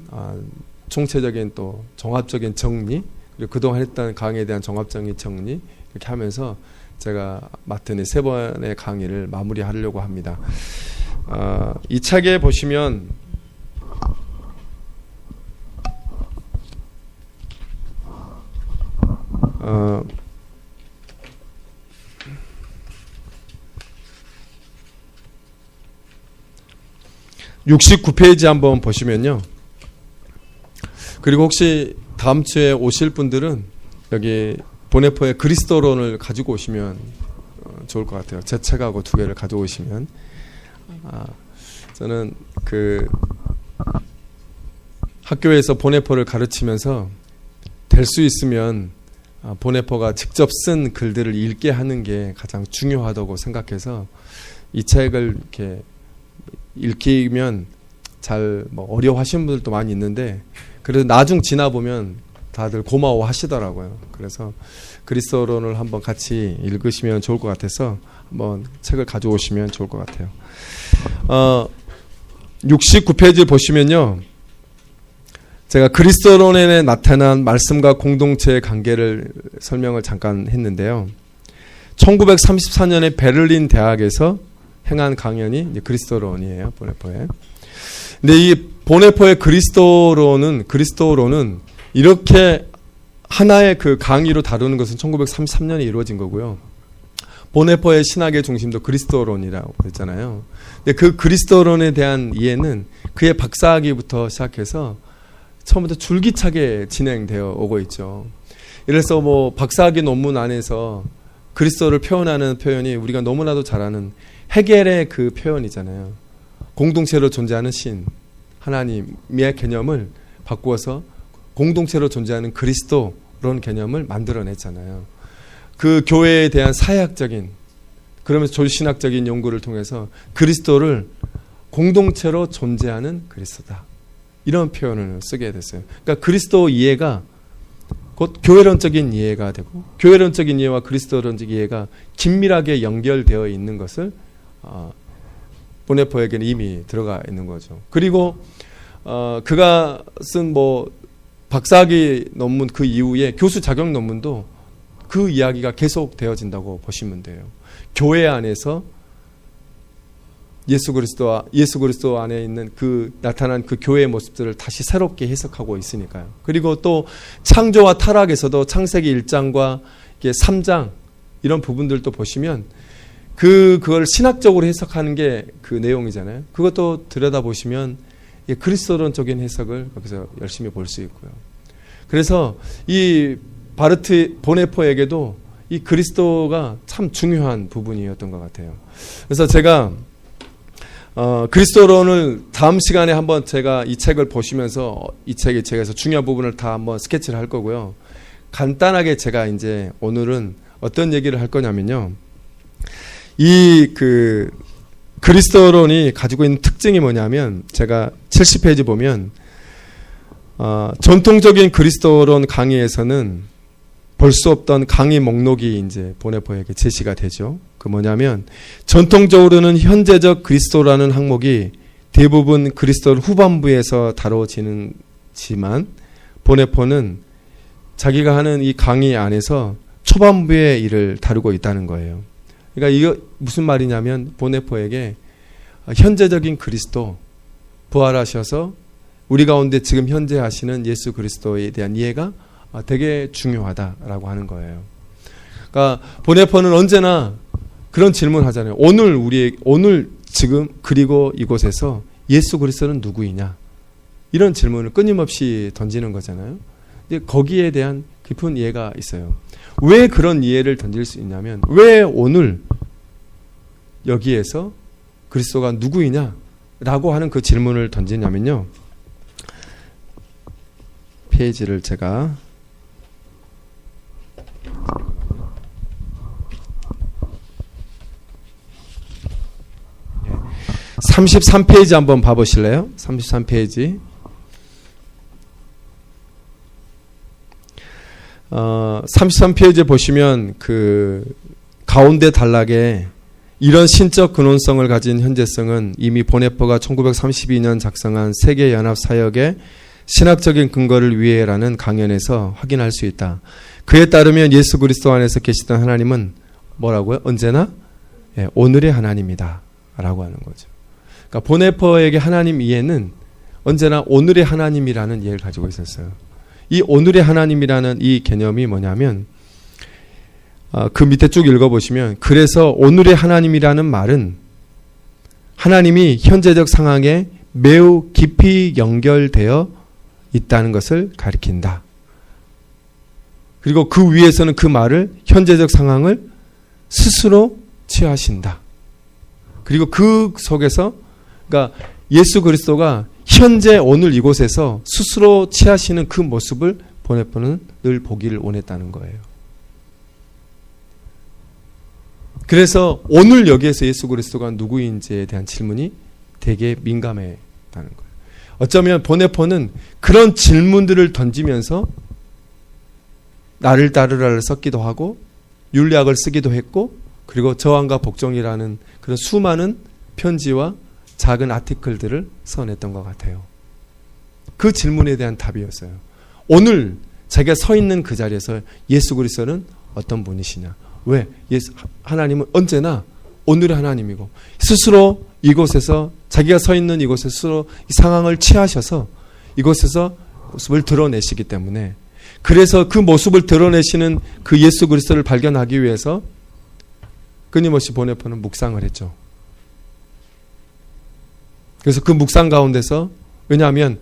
총체적인 또 종합적인 정리, 그리고 그동안 했던 강의에 대한 종합적인 정리, 이렇게 하면서 제가 맡은 이 3번의 강의를 마무리하려고 합니다. 이 책에 보시면 어, 69페이지 한번 보시면요. 그리고 혹시 다음 주에 오실 분들은 여기 보네퍼의 그리스도론을 가지고 오시면 좋을 것 같아요. 제 책하고 2개를 가져오시면. 저는 학교에서 보네퍼를 가르치면서 될 수 있으면 보네퍼가 직접 쓴 글들을 읽게 하는 게 가장 중요하다고 생각해서 이 책을 이렇게 읽히면 잘 어려워하시는 분들도 많이 있는데, 그래도 나중 지나 보면 다들 고마워 하시더라고요. 그래서 그리스도론을 한번 같이 읽으시면 좋을 것 같아서 한번 책을 가져오시면 좋을 것 같아요. 69페이지 보시면요. 제가 그리스도론에 나타난 말씀과 공동체의 관계를 설명을 잠깐 했는데요. 1934년에 베를린 대학에서 행한 강연이 그리스도론이에요. 보네포의. 근데 이 보네포의 그리스도론은 이렇게 하나의 그 강의로 다루는 것은 1933년에 이루어진 거고요. 보네포의 신학의 중심도 그리스도론이라고 했잖아요. 근데 그 그리스도론에 대한 이해는 그의 박사학위부터 시작해서 처음부터 줄기차게 진행되어 오고 있죠. 이래서 뭐 박사학위 논문 안에서 그리스도를 표현하는 표현이 우리가 너무나도 잘 아는 헤겔의 그 표현이잖아요. 공동체로 존재하는 신, 하나님의 개념을 바꾸어서 공동체로 존재하는 그리스도라는 개념을 만들어냈잖아요. 그 교회에 대한 사회학적인, 그러면서 조신학적인 연구를 통해서 그리스도를 공동체로 존재하는 그리스도다, 이런 표현을 쓰게 됐어요. 그러니까 그리스도 이해가 곧 교회론적인 이해가 되고, 교회론적인 이해와 그리스도론적 이해가 긴밀하게 연결되어 있는 것을 보네포에게는 이미 들어가 있는 거죠. 그리고 그가 쓴 뭐 박사학위 논문 그 이후에 교수 자격 논문도 그 이야기가 계속 되어진다고 보시면 돼요. 교회 안에서 예수 그리스도 안에 있는 그 나타난 그 교회의 모습들을 다시 새롭게 해석하고 있으니까요. 그리고 또 창조와 타락에서도 창세기 1장과 3장 이런 부분들도 보시면 그걸 신학적으로 해석하는 게 그 내용이잖아요. 그것도 들여다보시면 그리스도론적인 해석을 거기서 열심히 볼 수 있고요. 그래서 이 바르트 보네포에게도 이 그리스도가 참 중요한 부분이었던 것 같아요. 그래서 제가 그리스도론을 다음 시간에 한번 제가 이 책을 보시면서 이 책에서 중요한 부분을 다 한번 스케치를 할 거고요. 간단하게 제가 이제 오늘은 어떤 얘기를 할 거냐면요. 이 그리스도론이 가지고 있는 특징이 뭐냐면, 제가 70페이지 보면 전통적인 그리스도론 강의에서는 볼 수 없던 강의 목록이 이제 보네포에게 제시가 되죠. 그 뭐냐면, 전통적으로는 현재적 그리스도라는 항목이 대부분 그리스도 후반부에서 다뤄지지만 보네포는 자기가 하는 이 강의 안에서 초반부의 일을 다루고 있다는 거예요. 그러니까 이거 무슨 말이냐면, 보네포에게 현재적인 그리스도, 부활하셔서 우리 가운데 지금 현재 하시는 예수 그리스도에 대한 이해가 되게 중요하다라고 하는 거예요. 그러니까 보네포는 언제나 그런 질문 하잖아요. 오늘 지금 그리고 이곳에서 예수 그리스도는 누구이냐, 이런 질문을 끊임없이 던지는 거잖아요. 근데 거기에 대한 깊은 이해가 있어요. 왜 그런 이해를 던질 수 있냐면, 왜 오늘 여기에서 그리스도가 누구이냐라고 하는 그 질문을 던지냐면요. 페이지를 제가 33페이지 한번 봐보실래요? 33페이지. 33페이지 보시면 그 가운데 단락에 이런 신적 근원성을 가진 현재성은 이미 보네포가 1932년 작성한 세계연합사역의 신학적인 근거를 위해라는 강연에서 확인할 수 있다. 그에 따르면 예수 그리스도 안에서 계시던 하나님은 뭐라고요? 언제나 오늘의 하나님이다 라고 하는 거죠. 그러니까 보네포에게 하나님 이해는 언제나 오늘의 하나님이라는 이해를 가지고 있었어요. 이 오늘의 하나님이라는 이 개념이 뭐냐면, 그 밑에 쭉 읽어보시면, 그래서 오늘의 하나님이라는 말은 하나님이 현재적 상황에 매우 깊이 연결되어 있다는 것을 가리킨다. 그리고 그 위에서는 그 말을, 현재적 상황을 스스로 취하신다. 그리고 그 속에서, 그러니까 예수 그리스도가 현재 오늘 이곳에서 스스로 취하시는 그 모습을 보네포는 늘 보기를 원했다는 거예요. 그래서 오늘 여기에서 예수 그리스도가 누구인지에 대한 질문이 되게 민감했다는 거예요. 어쩌면 보네포는 그런 질문들을 던지면서 나를 따르라를 썼기도 하고 율리학을 쓰기도 했고, 그리고 저항과 복종이라는 그런 수많은 편지와 작은 아티클들을 써냈던 것 같아요. 그 질문에 대한 답이었어요. 오늘 자기가 서 있는 그 자리에서 예수 그리스도는 어떤 분이시냐? 왜? 하나님은 언제나 오늘의 하나님이고 스스로 이곳에서 자기가 서 있는 이곳에 스스로 이 상황을 취하셔서 이곳에서 모습을 드러내시기 때문에, 그래서 그 모습을 드러내시는 그 예수 그리스도를 발견하기 위해서 끊임없이 보네포는 묵상을 했죠. 그래서 그 묵상 가운데서, 왜냐하면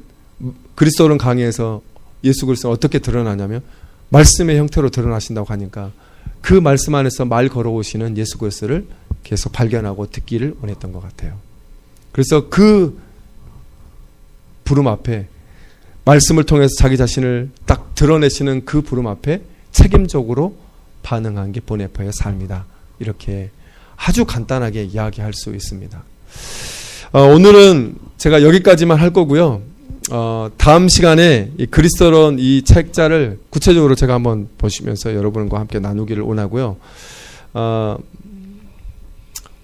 그리스도는 강해서 예수 그리스도는 어떻게 드러나냐면 말씀의 형태로 드러나신다고 하니까 그 말씀 안에서 말 걸어오시는 예수 그리스도를 계속 발견하고 듣기를 원했던 것 같아요. 그래서 그 부름 앞에, 말씀을 통해서 자기 자신을 딱 드러내시는 그 부름 앞에 책임적으로 반응한 게 보네포의 삶이다. 이렇게 아주 간단하게 이야기할 수 있습니다. 오늘은 제가 여기까지만 할 거고요. 다음 시간에 이 그리스도론 이 책자를 구체적으로 제가 한번 보시면서 여러분과 함께 나누기를 원하고요.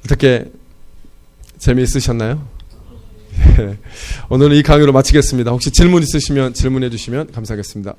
어떻게 재미있으셨나요? 오늘은 이 강의로 마치겠습니다. 혹시 질문 있으시면 질문해 주시면 감사하겠습니다.